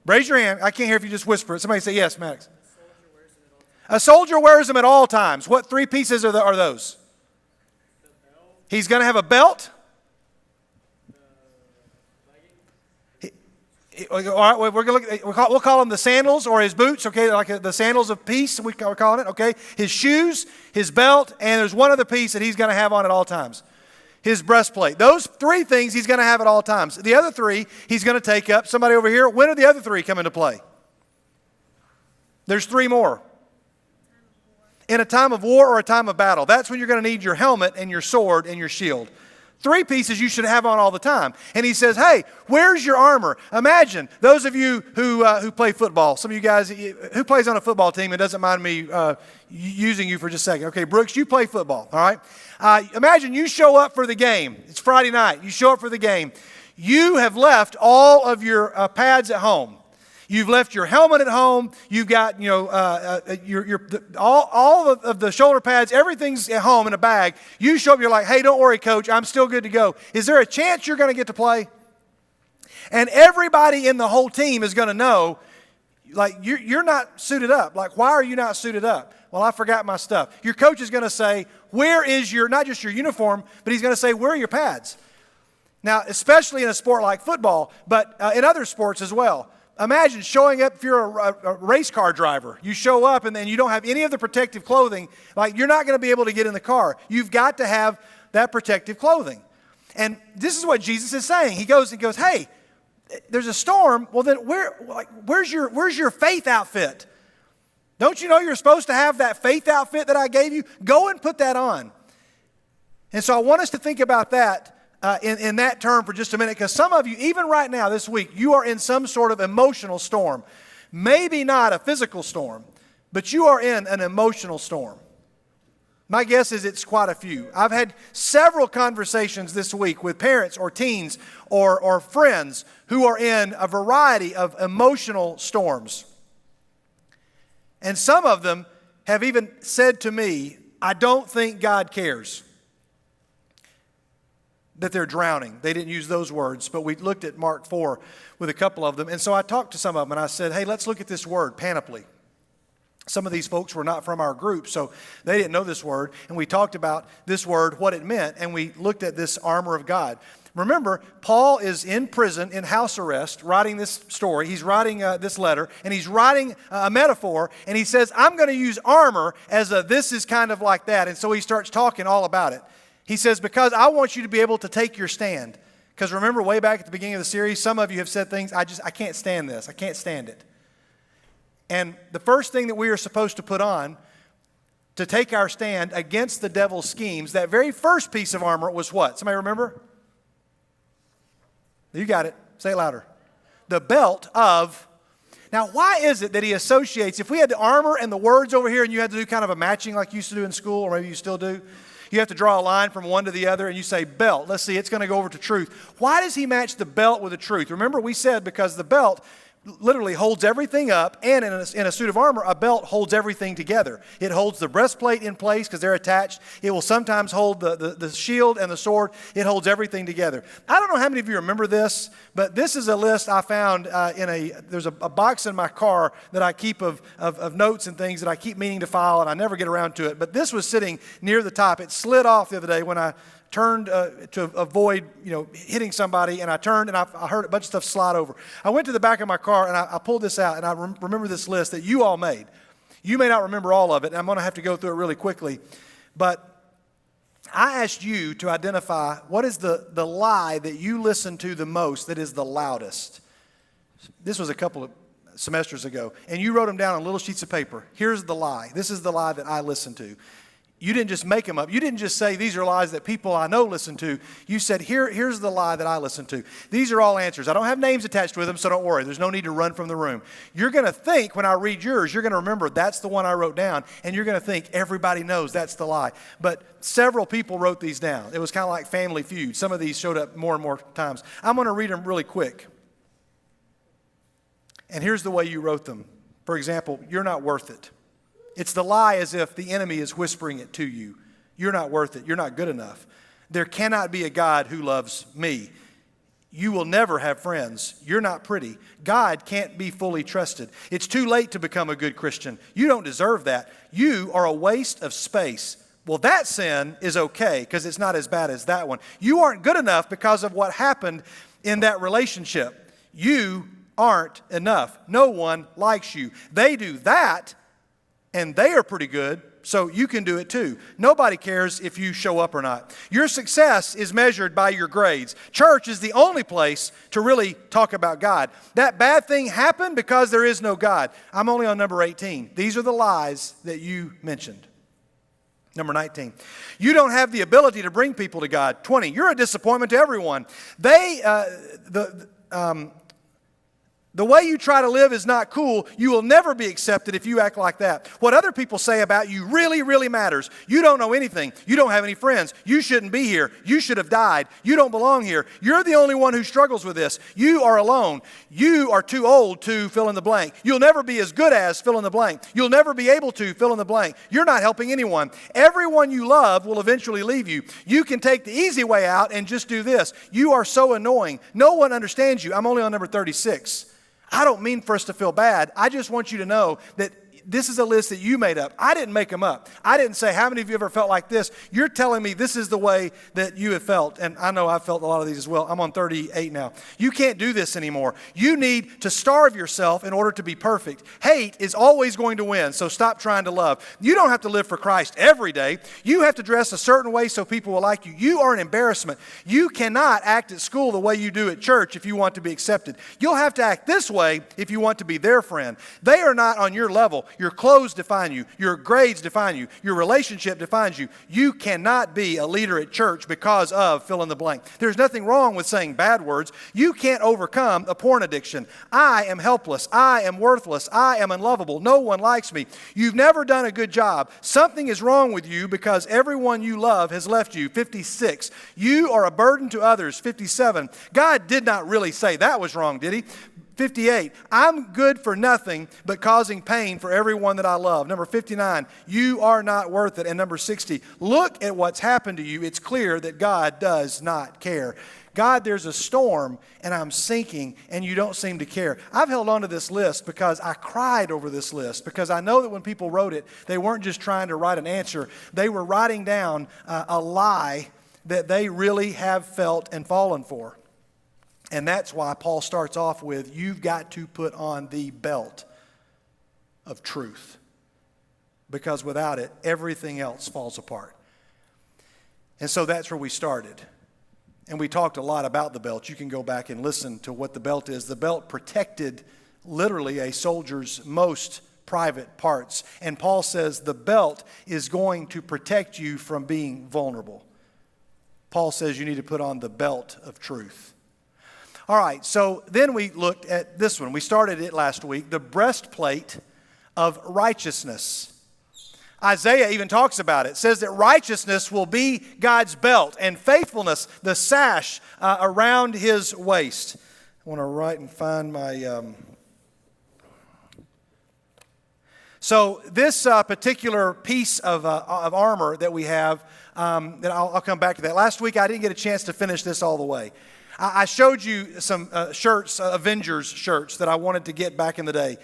Raise your hand. I can't hear if you just whisper it. Somebody say yes, Max. A soldier wears them at all times. What 3 pieces are those? He's going to have a belt. All right, we're going to look at, we'll call them the sandals or his boots, okay, like the sandals of peace, we're calling it, okay? His shoes, his belt, and there's one other piece that he's going to have on at all times. His breastplate. Those three things he's going to have at all times. The other three he's going to take up. Somebody over here, when do the other three come into play? There's three more. In a time of war or a time of battle. That's when you're going to need your helmet and your sword and your shield. Three pieces you should have on all the time. And he says, hey, where's your armor? Imagine, those of you who play football, some of you guys, who plays on a football team, it doesn't mind me using you for just a second. Okay, Brooks, you play football, all right? Imagine you show up for the game. It's Friday night. You show up for the game. You have left all of your pads at home. You've left your helmet at home. You've got, all of the shoulder pads. Everything's at home in a bag. You show up. You're like, hey, don't worry, coach. I'm still good to go. Is there a chance you're going to get to play? And everybody in the whole team is going to know, like, you're not suited up. Like, why are you not suited up? Well, I forgot my stuff. Your coach is going to say, where is your, not just your uniform, but he's going to say, where are your pads? Now, especially in a sport like football, but in other sports as well. Imagine showing up if you're a race car driver. You show up and then you don't have any of the protective clothing. Like, you're not going to be able to get in the car. You've got to have that protective clothing. And this is what Jesus is saying. He goes, hey, there's a storm. Well, then where's your faith outfit? Don't you know you're supposed to have that faith outfit that I gave you? Go and put that on. And so I want us to think about that in that term for just a minute, because some of you, even right now this week, you are in some sort of emotional storm. Maybe not a physical storm, but you are in an emotional storm. My guess is it's quite a few. I've had several conversations this week with parents or teens or friends who are in a variety of emotional storms. And some of them have even said to me, I don't think God cares that they're drowning. They didn't use those words, but we looked at Mark 4 with a couple of them. And so I talked to some of them and I said, hey, let's look at this word, panoply. Some of these folks were not from our group, so they didn't know this word. And we talked about this word, what it meant, and we looked at this armor of God. Remember, Paul is in prison, in house arrest, writing this story. He's writing this letter, and he's writing a metaphor, and he says, I'm going to use armor as a this is kind of like that. And so he starts talking all about it. He says, because I want you to be able to take your stand. Because remember, way back at the beginning of the series, some of you have said things, I can't stand this. I can't stand it. And the first thing that we are supposed to put on to take our stand against the devil's schemes, that very first piece of armor was what? Somebody remember? You got it. Say it louder. The belt of... Now, why is it that he associates, if we had the armor and the words over here and you had to do kind of a matching like you used to do in school, or maybe you still do, you have to draw a line from one to the other and you say belt. Let's see, it's going to go over to truth. Why does he match the belt with the truth? Remember, we said because the belt literally holds everything up, and in a suit of armor, a belt holds everything together. It holds the breastplate in place because they're attached. It will sometimes hold the shield and the sword. It holds everything together. I don't know how many of you remember this, but this is a list I found there's a box in my car that I keep of notes and things that I keep meaning to file, and I never get around to it. But this was sitting near the top. It slid off the other day when I turned to avoid, hitting somebody, and I turned and I heard a bunch of stuff slide over. I went to the back of my car and I pulled this out, and I remember this list that you all made. You may not remember all of it, and I'm going to have to go through it really quickly. But I asked you to identify what is the lie that you listen to the most that is the loudest. This was a couple of semesters ago, and you wrote them down on little sheets of paper. Here's the lie. This is the lie that I listen to. You didn't just make them up. You didn't just say, these are lies that people I know listen to. You said, here's the lie that I listen to. These are all answers. I don't have names attached with them, so don't worry. There's no need to run from the room. You're going to think, when I read yours, you're going to remember that's the one I wrote down, and you're going to think everybody knows that's the lie. But several people wrote these down. It was kind of like Family Feud. Some of these showed up more and more times. I'm going to read them really quick. And here's the way you wrote them. For example, you're not worth it. It's the lie as if the enemy is whispering it to you. You're not worth it. You're not good enough. There cannot be a God who loves me. You will never have friends. You're not pretty. God can't be fully trusted. It's too late to become a good Christian. You don't deserve that. You are a waste of space. Well, that sin is okay because it's not as bad as that one. You aren't good enough because of what happened in that relationship. You aren't enough. No one likes you. They do that, and they are pretty good, so you can do it too. Nobody cares if you show up or not. Your success is measured by your grades. Church is the only place to really talk about God. That bad thing happened because there is no God. I'm only on number 18. These are the lies that you mentioned. Number 19, you don't have the ability to bring people to God. 20, you're a disappointment to everyone. The way you try to live is not cool. You will never be accepted if you act like that. What other people say about you really, really matters. You don't know anything. You don't have any friends. You shouldn't be here. You should have died. You don't belong here. You're the only one who struggles with this. You are alone. You are too old to fill in the blank. You'll never be as good as fill in the blank. You'll never be able to fill in the blank. You're not helping anyone. Everyone you love will eventually leave you. You can take the easy way out and just do this. You are so annoying. No one understands you. I'm only on number 36. I don't mean for us to feel bad. I just want you to know that this is a list that you made up. I didn't make them up. I didn't say, how many of you ever felt like this? You're telling me this is the way that you have felt. And I know I've felt a lot of these as well. I'm on 38 now. You can't do this anymore. You need to starve yourself in order to be perfect. Hate is always going to win, so stop trying to love. You don't have to live for Christ every day. You have to dress a certain way so people will like you. You are an embarrassment. You cannot act at school the way you do at church if you want to be accepted. You'll have to act this way if you want to be their friend. They are not on your level. Your clothes define you. Your grades define you. Your relationship defines you. You cannot be a leader at church because of fill in the blank. There's nothing wrong with saying bad words. You can't overcome a porn addiction. I am helpless. I am worthless. I am unlovable. No one likes me. You've never done a good job. Something is wrong with you because everyone you love has left you. 56. You are a burden to others. 57. God did not really say that was wrong, did he? 58, I'm good for nothing but causing pain for everyone that I love. Number 59, you are not worth it. And number 60, look at what's happened to you. It's clear that God does not care. God, there's a storm and I'm sinking and you don't seem to care. I've held on to this list because I cried over this list because I know that when people wrote it, they weren't just trying to write an answer. They were writing down a lie that they really have felt and fallen for. And that's why Paul starts off with, you've got to put on the belt of truth. Because without it, everything else falls apart. And so that's where we started. And we talked a lot about the belt. You can go back and listen to what the belt is. The belt protected literally a soldier's most private parts. And Paul says the belt is going to protect you from being vulnerable. Paul says you need to put on the belt of truth. All right, so then we looked at this one. We started it last week, the breastplate of righteousness. Isaiah even talks about it. It says that righteousness will be God's belt and faithfulness, the sash around his waist. I want to write and find my... So this particular piece of armor that we have, that I'll come back to that. Last week I didn't get a chance to finish this all the way. I showed you some shirts, Avengers shirts that I wanted to get back in the day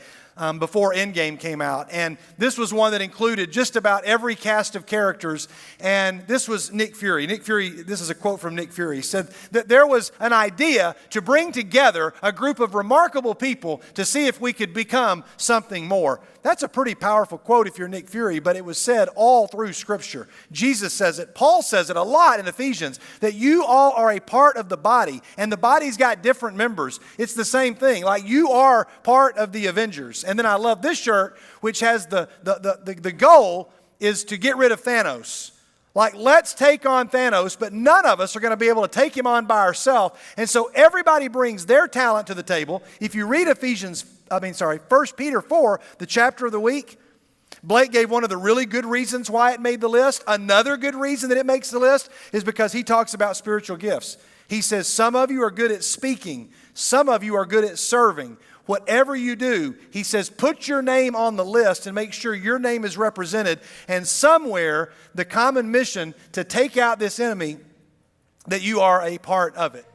before Endgame came out. And this was one that included just about every cast of characters. And this was Nick Fury. Nick Fury, this is a quote from Nick Fury. He said that there was an idea to bring together a group of remarkable people to see if we could become something more. That's a pretty powerful quote if you're Nick Fury, but it was said all through Scripture. Jesus says it. Paul says it a lot in Ephesians, that you all are a part of the body, and the body's got different members. It's the same thing. Like you are part of the Avengers. And then I love this shirt, which has the goal is to get rid of Thanos. Like, let's take on Thanos, but none of us are going to be able to take him on by ourselves. And so everybody brings their talent to the table. If you read 1 Peter 4, the chapter of the week, Blake gave one of the really good reasons why it made the list. Another good reason that it makes the list is because he talks about spiritual gifts. He says, some of you are good at speaking. Some of you are good at serving. Whatever you do, he says, put your name on the list and make sure your name is represented. And somewhere, the common mission to take out this enemy, that you are a part of it.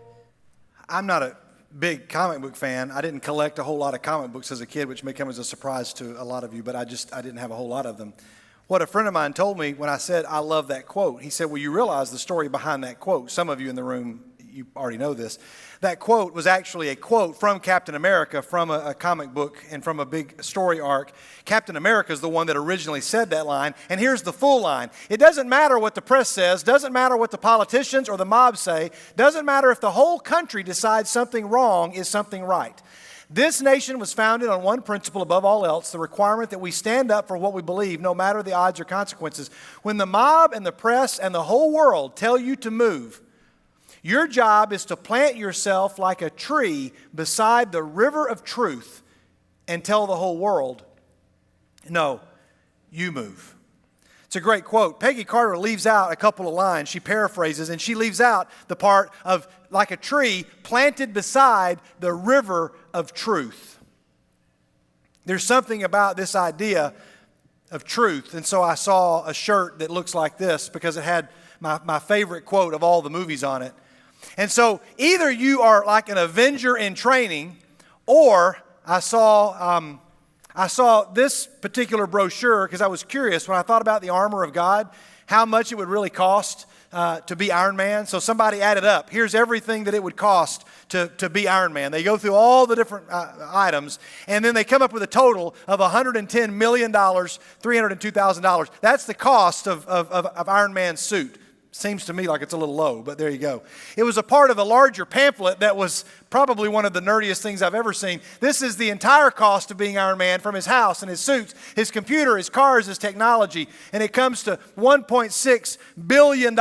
I'm not a big comic book fan. I didn't collect a whole lot of comic books as a kid, which may come as a surprise to a lot of you, but I didn't have a whole lot of them. what a friend of mine told me when I said, I love that quote. He said, well, you realize the story behind that quote. Some of you in the room, you already know this. That quote was actually a quote from Captain America, from a comic book and from a big story arc. Captain America is the one that originally said that line, and here's the full line. It doesn't matter what the press says, doesn't matter what the politicians or the mob say, doesn't matter if the whole country decides something wrong is something right. This nation was founded on one principle above all else, the requirement that we stand up for what we believe, no matter the odds or consequences. When the mob and the press and the whole world tell you to move, your job is to plant yourself like a tree beside the river of truth and tell the whole world, no, you move. It's a great quote. Peggy Carter leaves out a couple of lines. She paraphrases, and she leaves out the part of like a tree planted beside the river of truth. There's something about this idea of truth. And so I saw a shirt that looks like this because it had my favorite quote of all the movies on it. And so either you are like an Avenger in training, or I saw this particular brochure because I was curious when I thought about the armor of God, how much it would really cost to be Iron Man. So somebody added up. Here's everything that it would cost to be Iron Man. They go through all the different items, and then they come up with a total of $110 million, $302,000. That's the cost of Iron Man's suit. Seems to me like it's a little low, but there you go. It was a part of a larger pamphlet that was probably one of the nerdiest things I've ever seen. This is the entire cost of being Iron Man, from his house and his suits, his computer, his cars, his technology. And it comes to $1.6 billion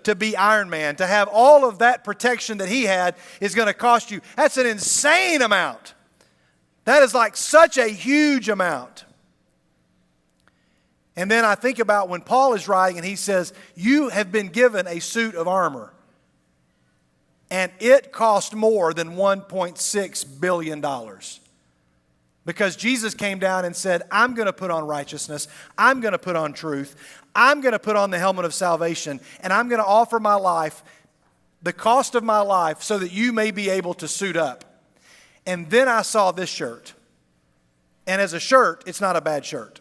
to be Iron Man. To have all of that protection that he had is going to cost you. That's an insane amount. That is like such a huge amount. And then I think about when Paul is writing and he says, you have been given a suit of armor. And it cost more than $1.6 billion. Because Jesus came down and said, I'm going to put on righteousness. I'm going to put on truth. I'm going to put on the helmet of salvation. And I'm going to offer my life, the cost of my life, so that you may be able to suit up. And then I saw this shirt. And as a shirt, it's not a bad shirt.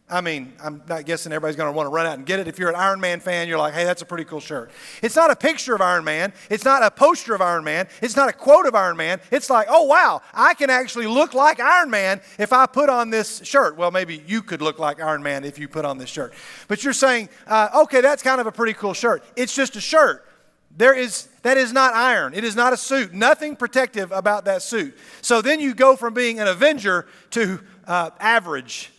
I mean, I'm not guessing everybody's going to want to run out and get it. If you're an Iron Man fan, you're like, hey, that's a pretty cool shirt. It's not a picture of Iron Man. It's not a poster of Iron Man. It's not a quote of Iron Man. It's like, oh, wow, I can actually look like Iron Man if I put on this shirt. Well, maybe you could look like Iron Man if you put on this shirt. But you're saying, okay, that's kind of a pretty cool shirt. It's just a shirt. That is not iron. It is not a suit. Nothing protective about that suit. So then you go from being an Avenger to average.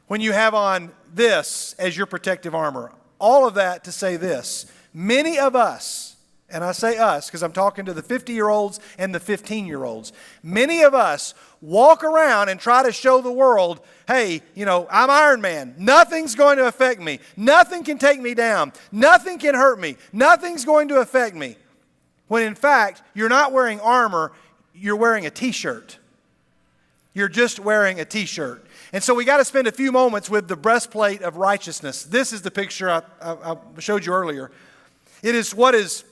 When you have on this as your protective armor. All of that to say this. Many of us, and I say us because I'm talking to the 50-year-olds and the 15-year-olds. Many of us walk around and try to show the world, hey, I'm Iron Man. Nothing's going to affect me. Nothing can take me down. Nothing can hurt me. Nothing's going to affect me. When in fact, you're not wearing armor, you're wearing a t-shirt. You're just wearing a t-shirt. And so we got to spend a few moments with the breastplate of righteousness. This is the picture I showed you earlier. It is what is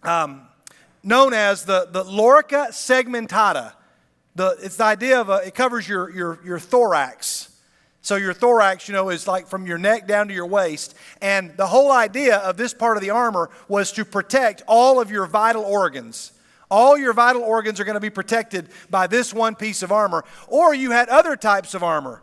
known as the lorica segmentata. It's the idea of it covers your thorax. So your thorax, is like from your neck down to your waist. And the whole idea of this part of the armor was to protect all of your vital organs. All your vital organs are going to be protected by this one piece of armor. Or you had other types of armor,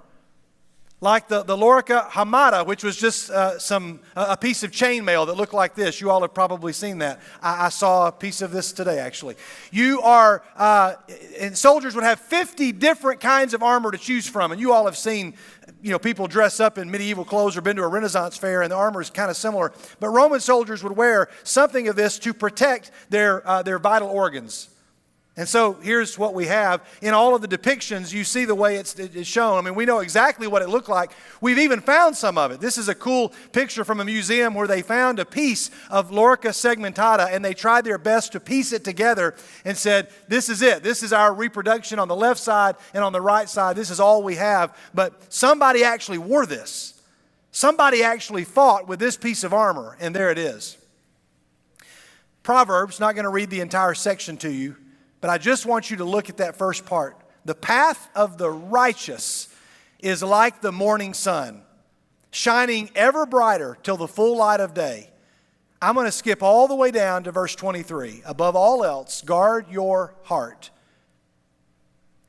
like the lorica hamata, which was just a piece of chainmail that looked like this. You all have probably seen that. I saw a piece of this today, actually. And soldiers would have 50 different kinds of armor to choose from. And you all have seen people dress up in medieval clothes or been to a Renaissance fair, and the armor is kind of similar. But Roman soldiers would wear something of this to protect their vital organs. And so here's what we have. In all of the depictions, you see the way it's shown. I mean, we know exactly what it looked like. We've even found some of it. This is a cool picture from a museum where they found a piece of lorica segmentata, and they tried their best to piece it together and said, this is it. This is our reproduction on the left side, and on the right side, this is all we have. But somebody actually wore this. Somebody actually fought with this piece of armor, and there it is. Proverbs, not going to read the entire section to you, but I just want you to look at that first part. The path of the righteous is like the morning sun. shining ever brighter till the full light of day. I'm going to skip all the way down to verse 23. Above all else, guard your heart,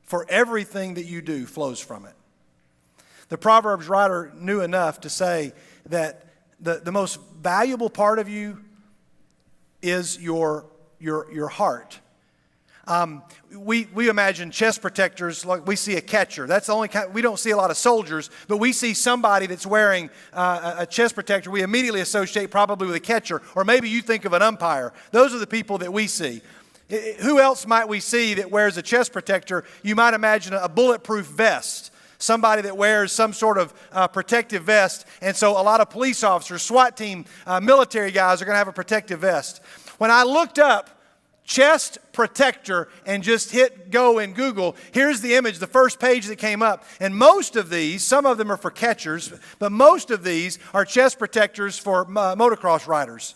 for everything that you do flows from it. The Proverbs writer knew enough to say that the most valuable part of you is your heart. We imagine chest protectors like we see a catcher. That's the only kind. We don't see a lot of soldiers, but we see somebody that's wearing a chest protector. We immediately associate probably with a catcher, or maybe you think of an umpire. Those are the people that we see. Who else might we see that wears a chest protector? You might imagine a bulletproof vest. Somebody that wears some sort of protective vest. And so a lot of police officers, SWAT team, military guys are going to have a protective vest. When I looked up chest protector and just hit go in Google, here's the image, the first page that came up. And most of these, some of them are for catchers, but most of these are chest protectors for motocross riders.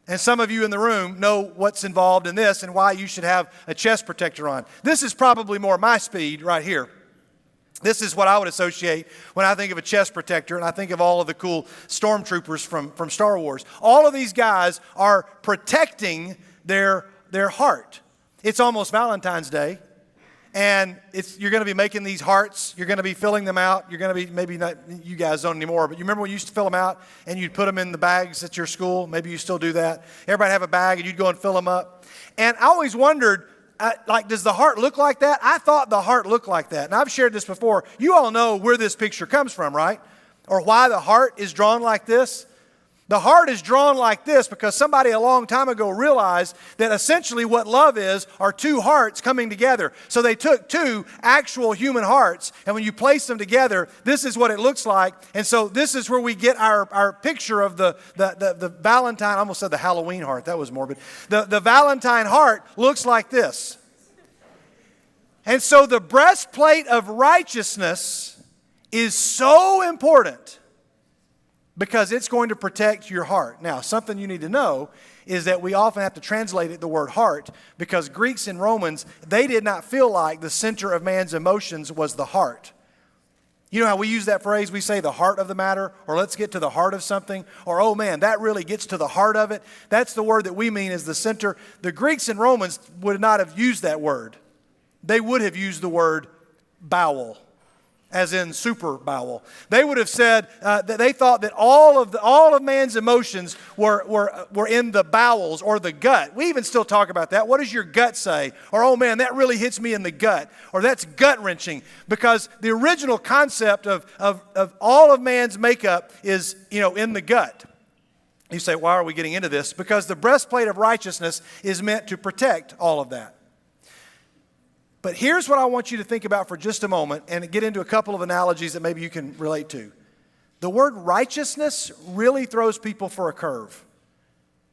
And some of you in the room know what's involved in this and why you should have a chest protector on. This is probably more my speed right here. This is what I would associate when I think of a chest protector, and I think of all of the cool stormtroopers from Star Wars. All of these guys are protecting their heart. It's almost Valentine's Day, and you're going to be making these hearts. You're going to be filling them out. You're going to be, maybe not, you guys don't anymore, but you remember when you used to fill them out, and you'd put them in the bags at your school? Maybe you still do that. Everybody have a bag, and you'd go and fill them up. And I always wondered, does the heart look like that? I thought the heart looked like that. And I've shared this before. You all know where this picture comes from, right? Or why the heart is drawn like this. The heart is drawn like this because somebody a long time ago realized that essentially what love is are two hearts coming together. So they took two actual human hearts, and when you place them together, this is what it looks like. And so this is where we get our picture of the Valentine. I almost said the Halloween heart. That was morbid. The Valentine heart looks like this. And so the breastplate of righteousness is so important because it's going to protect your heart. Now, something you need to know is that we often have to translate it, the word heart, because Greeks and Romans, they did not feel like the center of man's emotions was the heart. You know how we use that phrase? We say the heart of the matter, or let's get to the heart of something, or oh man, that really gets to the heart of it. That's the word that we mean is the center. The Greeks and Romans would not have used that word. They would have used the word bowel, as in super bowel. They would have said that they thought that all of man's emotions were in the bowels or the gut. We even still talk about that. What does your gut say? Or, oh man, that really hits me in the gut. Or that's gut-wrenching. Because the original concept of all of man's makeup is, in the gut. You say, why are we getting into this? Because the breastplate of righteousness is meant to protect all of that. But here's what I want you to think about for just a moment and get into a couple of analogies that maybe you can relate to. The word righteousness really throws people for a curve.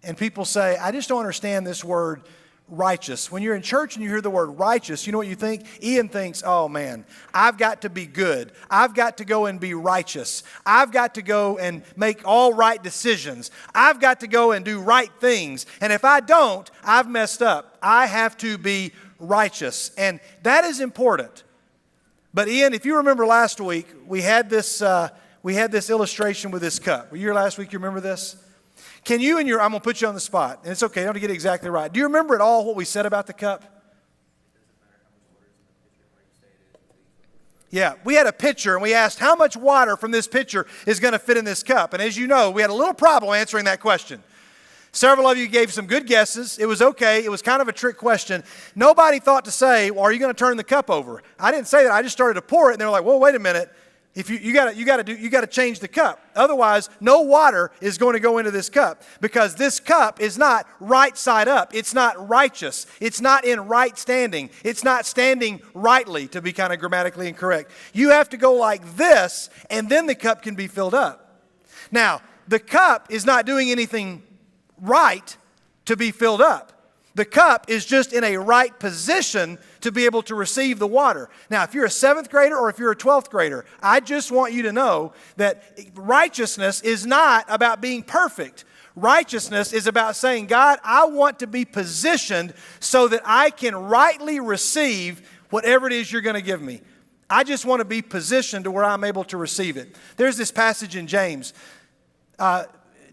And people say, I just don't understand this word righteous. When you're in church and you hear the word righteous, you know what you think? Ian thinks, oh man, I've got to be good. I've got to go and be righteous. I've got to go and make all right decisions. I've got to go and do right things. And if I don't, I've messed up. I have to be righteous. And that is important. But Ian, if you remember last week, we had this illustration with this cup. Were you here last week? You remember this? Can you I'm going to put you on the spot, and it's okay, I don't get it exactly right. Do you remember at all what we said about the cup? Yeah, we had a pitcher, and we asked how much water from this pitcher is going to fit in this cup. And as you know, we had a little problem answering that question. Several of you gave some good guesses. It was okay. It was kind of a trick question. Nobody thought to say, well, are you going to turn the cup over? I didn't say that. I just started to pour it, and they were like, well, wait a minute. If you got to change the cup. Otherwise, no water is going to go into this cup because this cup is not right side up. It's not righteous. It's not in right standing. It's not standing rightly, to be kind of grammatically incorrect. You have to go like this, and then the cup can be filled up. Now, the cup is not doing anything right to be filled up. The cup is just in a right position to be able to receive the water. Now, if you're a 7th grader or if you're a 12th grader, I just want you to know that righteousness is not about being perfect. Righteousness is about saying, God, I want to be positioned so that I can rightly receive whatever it is you're going to give me. I just want to be positioned to where I'm able to receive it. There's this passage in James.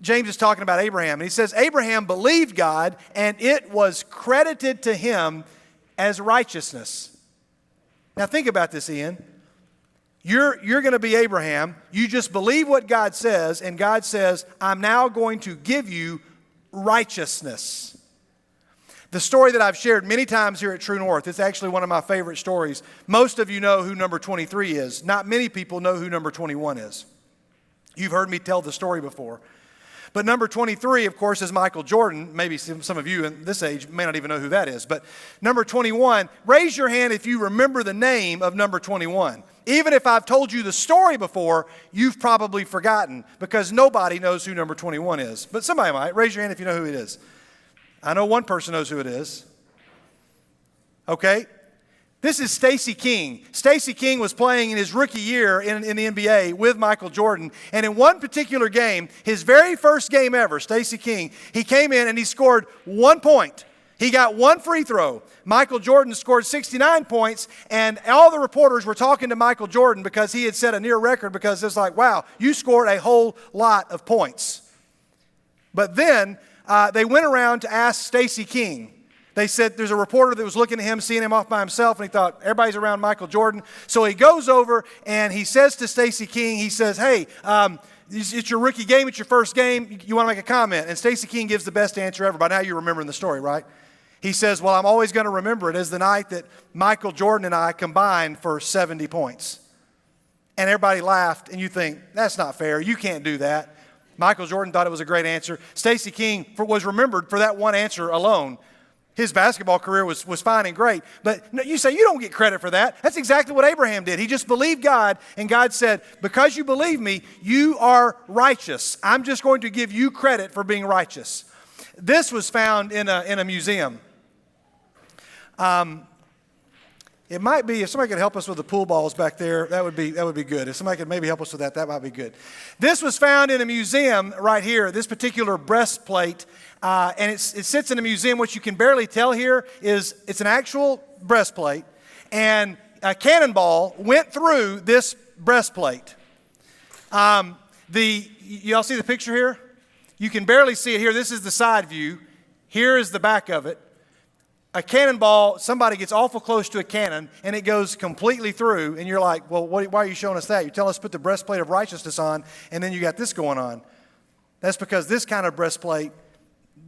James is talking about Abraham, and he says, Abraham believed God, and it was credited to him as righteousness. Now think about this, Ian. You're going to be Abraham. You just believe what God says, and God says, I'm now going to give you righteousness. The story that I've shared many times here at True North, it's actually one of my favorite stories. Most of you know who number 23 is. Not many people know who number 21 is. You've heard me tell the story before. But number 23, of course, is Michael Jordan. Maybe some of you in this age may not even know who that is. But number 21, raise your hand if you remember the name of number 21. Even if I've told you the story before, you've probably forgotten because nobody knows who number 21 is. But somebody might. Raise your hand if you know who it is. I know one person knows who it is. Okay? This is Stacey King. Stacey King was playing in his rookie year in the NBA with Michael Jordan. And in one particular game, his very first game ever, Stacey King, he came in and he scored 1 point. He got one free throw. Michael Jordan scored 69 points, and all the reporters were talking to Michael Jordan because he had set a near record because it's like, wow, you scored a whole lot of points. But then they went around to ask Stacey King. They said there's a reporter that was looking at him, seeing him off by himself, and he thought, everybody's around Michael Jordan. So he goes over and he says to Stacey King, he says, hey, it's your rookie game, it's your first game, you want to make a comment? And Stacey King gives the best answer ever. By now you're remembering the story, right? He says, well, I'm always going to remember it as the night that Michael Jordan and I combined for 70 points. And everybody laughed, and you think, that's not fair, you can't do that. Michael Jordan thought it was a great answer. Stacey King was remembered for that one answer alone. His basketball career was fine and great. But you say, you don't get credit for that. That's exactly what Abraham did. He just believed God, and God said, because you believe me, you are righteous. I'm just going to give you credit for being righteous. This was found in a museum. It might be, if somebody could help us with the pool balls back there, that would be good. If somebody could maybe help us with that, that might be good. This was found in a museum right here, this particular breastplate, and it sits in a museum. What you can barely tell here is it's an actual breastplate, and a cannonball went through this breastplate. Y'all see the picture here? You can barely see it here. This is the side view. Here is the back of it. A cannonball, somebody gets awful close to a cannon, and it goes completely through, and you're like, well, why are you showing us that? You tell us to put the breastplate of righteousness on, and then you got this going on. That's because this kind of breastplate,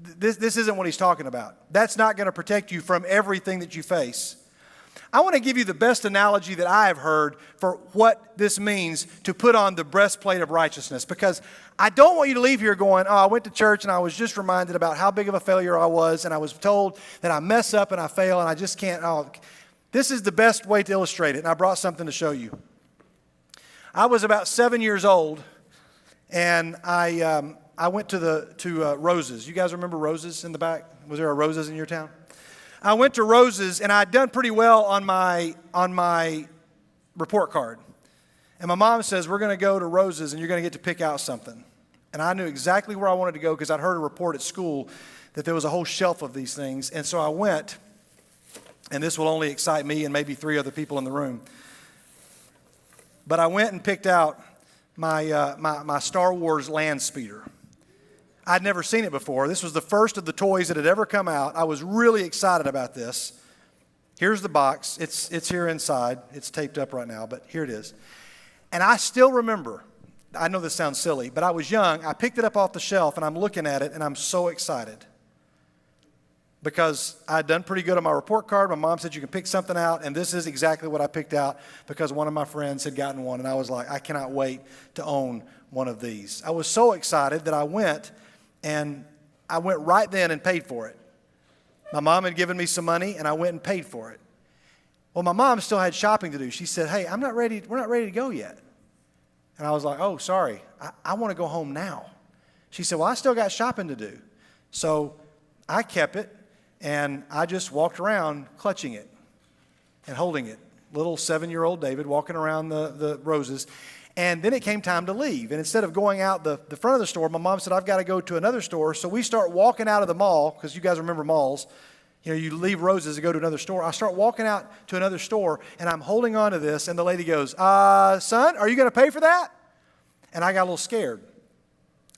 this isn't what he's talking about. That's not going to protect you from everything that you face. I want to give you the best analogy that I have heard for what this means to put on the breastplate of righteousness, because I don't want you to leave here going, oh, I went to church and I was just reminded about how big of a failure I was, and I was told that I mess up and I fail and I just can't. Oh. This is the best way to illustrate it, and I brought something to show you. I was about 7 years old, and I went to Rose's. You guys remember Rose's in the back? Was there a Rose's in your town? I went to Rose's, and I'd done pretty well on my report card. And my mom says, we're going to go to Rose's, and you're going to get to pick out something. And I knew exactly where I wanted to go because I'd heard a report at school that there was a whole shelf of these things. And so I went, and this will only excite me and maybe 3 other people in the room. But I went and picked out my Star Wars land speeder. I'd never seen it before. This was the first of the toys that had ever come out. I was really excited about this. Here's the box. It's here inside. It's taped up right now, but here it is. And I still remember, I know this sounds silly, but I was young. I picked it up off the shelf, and I'm looking at it, and I'm so excited because I'd done pretty good on my report card. My mom said you can pick something out, and this is exactly what I picked out because one of my friends had gotten one, and I was like, I cannot wait to own one of these. I was so excited that I went right then and paid for it. My mom had given me some money, and I went and paid for it. Well, my mom still had shopping to do. She said, hey, we're not ready to go yet. And I was like, oh, sorry, I want to go home now. She said, well, I still got shopping to do. So I kept it, and I just walked around clutching it and holding it. Little 7-year-old David walking around the Roses. And then it came time to leave. And instead of going out the front of the store, my mom said, I've got to go to another store. So we start walking out of the mall, because you guys remember malls. You know, you leave Rose's to go to another store. I start walking out to another store, and I'm holding on to this, and the lady goes, son, are you going to pay for that? And I got a little scared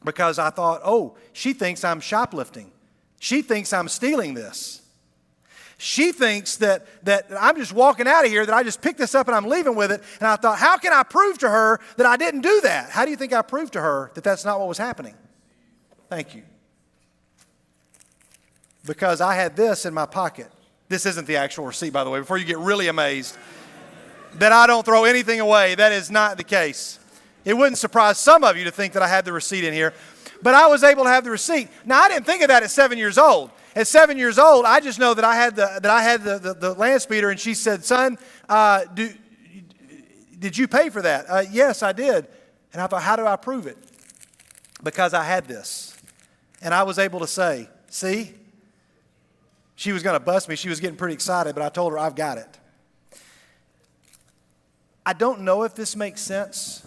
because I thought, oh, she thinks I'm shoplifting. She thinks I'm stealing this. She thinks that I'm just walking out of here, that I just picked this up and I'm leaving with it. And I thought, how can I prove to her that I didn't do that? How do you think I proved to her that that's not what was happening? Thank you. Because I had this in my pocket. This isn't the actual receipt, by the way, before you get really amazed that I don't throw anything away. That is not the case. It wouldn't surprise some of you to think that I had the receipt in here, but I was able to have the receipt. Now, I didn't think of that at 7 years old. At 7 years old, I just know that I had the land speeder, and she said, son, did you pay for that? Yes, I did. And I thought, how do I prove it? Because I had this. And I was able to say, see? She was going to bust me. She was getting pretty excited, but I told her, I've got it. I don't know if this makes sense,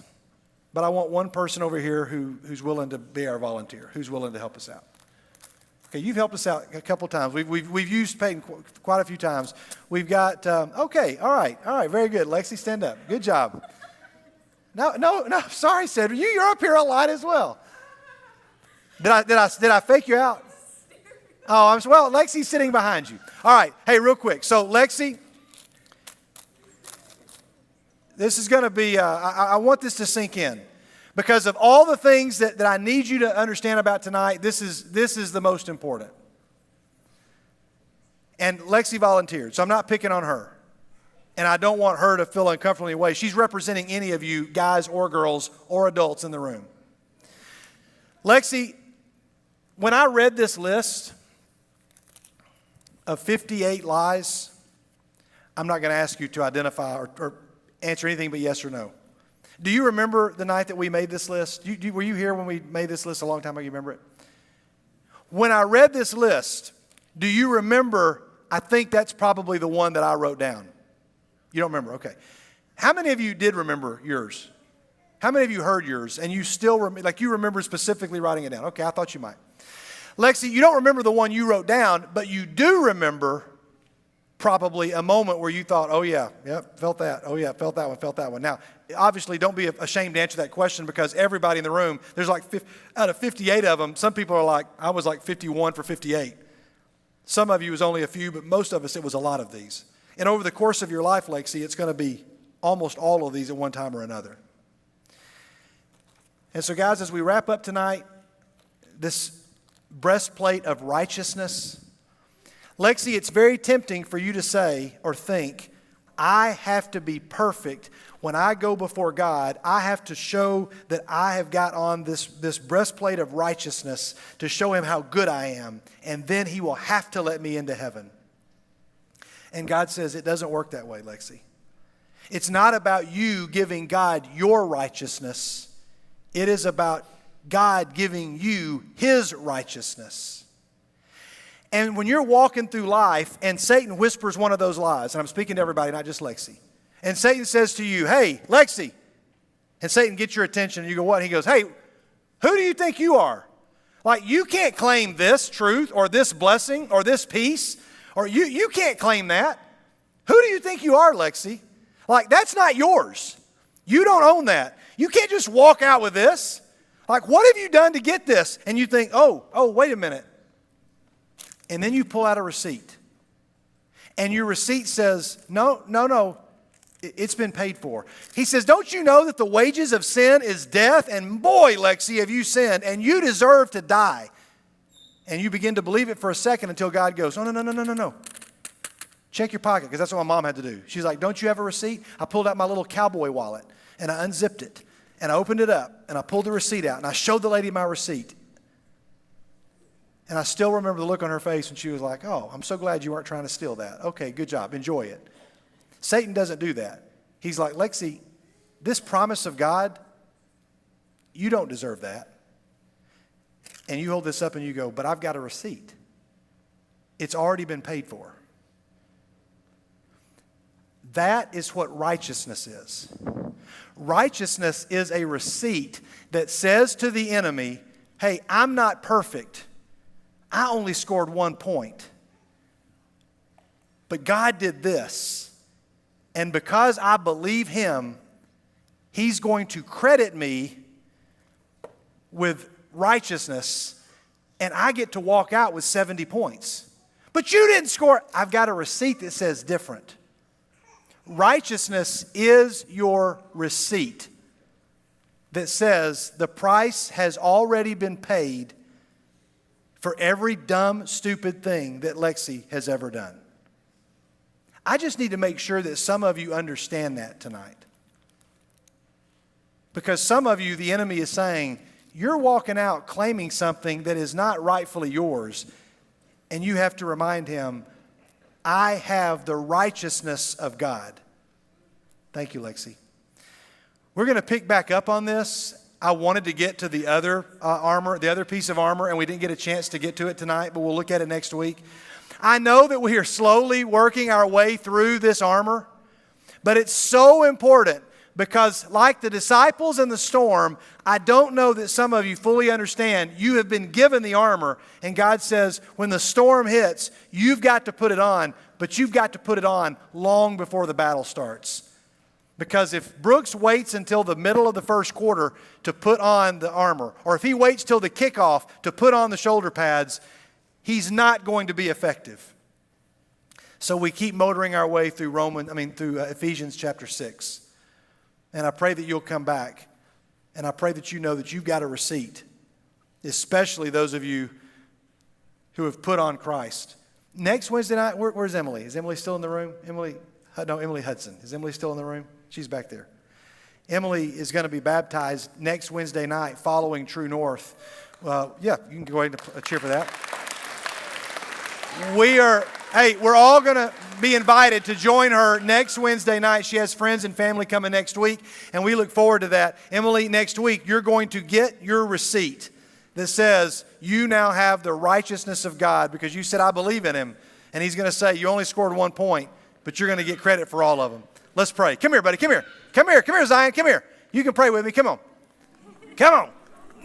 but I want one person over here who's willing to be our volunteer, who's willing to help us out. Okay, you've helped us out a couple times. We've used Peyton quite a few times. We've got, okay, all right, very good. Lexi, stand up. Good job. No, sorry, Cedric. You're up here a lot as well. Did I fake you out? Oh, well, Lexi's sitting behind you. All right. Hey, real quick. So, Lexi, this is going to be, I want this to sink in. Because of all the things that I need you to understand about tonight, this is the most important. And Lexi volunteered, so I'm not picking on her. And I don't want her to feel uncomfortable in any way. She's representing any of you, guys or girls or adults in the room. Lexi, when I read this list of 58 lies, I'm not going to ask you to identify or answer anything but yes or no. Do you remember the night that we made this list? Were you here when we made this list a long time ago? You remember it? When I read this list, do you remember, I think that's probably the one that I wrote down. You don't remember? Okay. How many of you did remember yours? How many of you heard yours and you still remember, like you remember specifically writing it down? Okay, I thought you might. Lexi, you don't remember the one you wrote down, but you do remember probably a moment where you thought, oh yeah, yep, felt that. Oh yeah, felt that one. Now, obviously, don't be ashamed to answer that question because everybody in the room, there's like, out of 58 of them, some people are like, I was like 51 for 58. Some of you was only a few, but most of us, it was a lot of these. And over the course of your life, Lexi, it's going to be almost all of these at one time or another. And so, guys, as we wrap up tonight, this breastplate of righteousness, Lexi, it's very tempting for you to say or think, I have to be perfect. When I go before God, I have to show that I have got on this breastplate of righteousness to show him how good I am, and then he will have to let me into heaven. And God says it doesn't work that way, Lexi. It's not about you giving God your righteousness. It is about God giving you his righteousness. And when you're walking through life and Satan whispers one of those lies, and I'm speaking to everybody, not just Lexi, and Satan says to you, hey, Lexi, and Satan gets your attention, and you go, what? And he goes, hey, who do you think you are? Like, you can't claim this truth or this blessing or this peace, or you can't claim that. Who do you think you are, Lexi? Like, that's not yours. You don't own that. You can't just walk out with this. Like, what have you done to get this? And you think, oh, wait a minute. And then you pull out a receipt. And your receipt says, no, it's been paid for. He says, don't you know that the wages of sin is death? And boy, Lexi, have you sinned, and you deserve to die. And you begin to believe it for a second until God goes, no. Check your pocket, because that's what my mom had to do. She's like, don't you have a receipt? I pulled out my little cowboy wallet, and I unzipped it, and I opened it up, and I pulled the receipt out, and I showed the lady my receipt. And I still remember the look on her face when she was like, oh, I'm so glad you weren't trying to steal that. Okay, good job. Enjoy it. Satan doesn't do that. He's like, Lexi, this promise of God, you don't deserve that. And you hold this up and you go, but I've got a receipt. It's already been paid for. That is what righteousness is. Righteousness is a receipt that says to the enemy, hey, I'm not perfect. I only scored 1 point. But God did this. And because I believe him, he's going to credit me with righteousness, and I get to walk out with 70 points. But you didn't score. I've got a receipt that says different. Righteousness is your receipt that says the price has already been paid for every dumb, stupid thing that Lexi has ever done. I just need to make sure that some of you understand that tonight. Because some of you, the enemy is saying, you're walking out claiming something that is not rightfully yours. And you have to remind him, I have the righteousness of God. Thank you, Lexi. We're going to pick back up on this. I wanted to get to the other armor, the other piece of armor, and we didn't get a chance to get to it tonight, but we'll look at it next week. I know that we are slowly working our way through this armor, but it's so important because like the disciples in the storm, I don't know that some of you fully understand. You have been given the armor, and God says when the storm hits, you've got to put it on, but you've got to put it on long before the battle starts. Because if Brooks waits until the middle of the first quarter to put on the armor, or if he waits till the kickoff to put on the shoulder pads, he's not going to be effective. So we keep motoring our way through Ephesians chapter 6. And I pray that you'll come back. And I pray that you know that you've got a receipt, especially those of you who have put on Christ. Next Wednesday night, where's Emily? Is Emily still in the room? Emily Hudson. Is Emily still in the room? She's back there. Emily is going to be baptized next Wednesday night following True North. You can go ahead and cheer for that. We're all going to be invited to join her next Wednesday night. She has friends and family coming next week, and we look forward to that. Emily, next week, you're going to get your receipt that says you now have the righteousness of God because you said, I believe in him. And he's going to say, you only scored 1 point, but you're going to get credit for all of them. Let's pray. Come here, buddy. Come here. Come here. Come here, Zion. Come here. You can pray with me. Come on. Come on.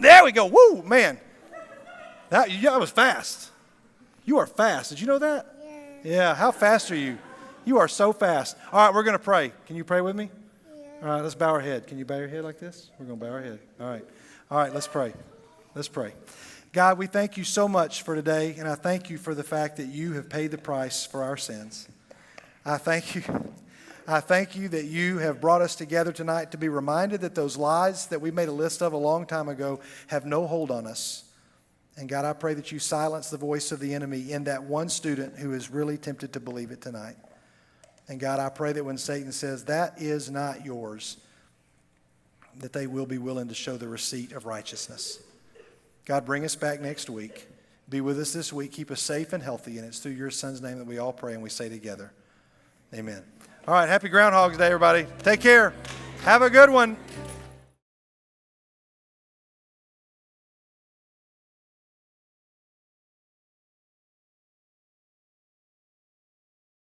There we go. Woo, man. That was fast. You are fast. Did you know that? Yeah. How fast are you? You are so fast. All right, we're going to pray. Can you pray with me? Yeah. All right, let's bow our head. Can you bow your head like this? We're going to bow our head. All right. All right, let's pray. Let's pray. God, we thank you so much for today, and I thank you for the fact that you have paid the price for our sins. I thank you. I thank you that you have brought us together tonight to be reminded that those lies that we made a list of a long time ago have no hold on us. And God, I pray that you silence the voice of the enemy in that one student who is really tempted to believe it tonight. And God, I pray that when Satan says that is not yours, that they will be willing to show the receipt of righteousness. God, bring us back next week. Be with us this week. Keep us safe and healthy. And it's through your son's name that we all pray and we say together, amen. All right, happy Groundhog's Day, everybody. Take care. Have a good one.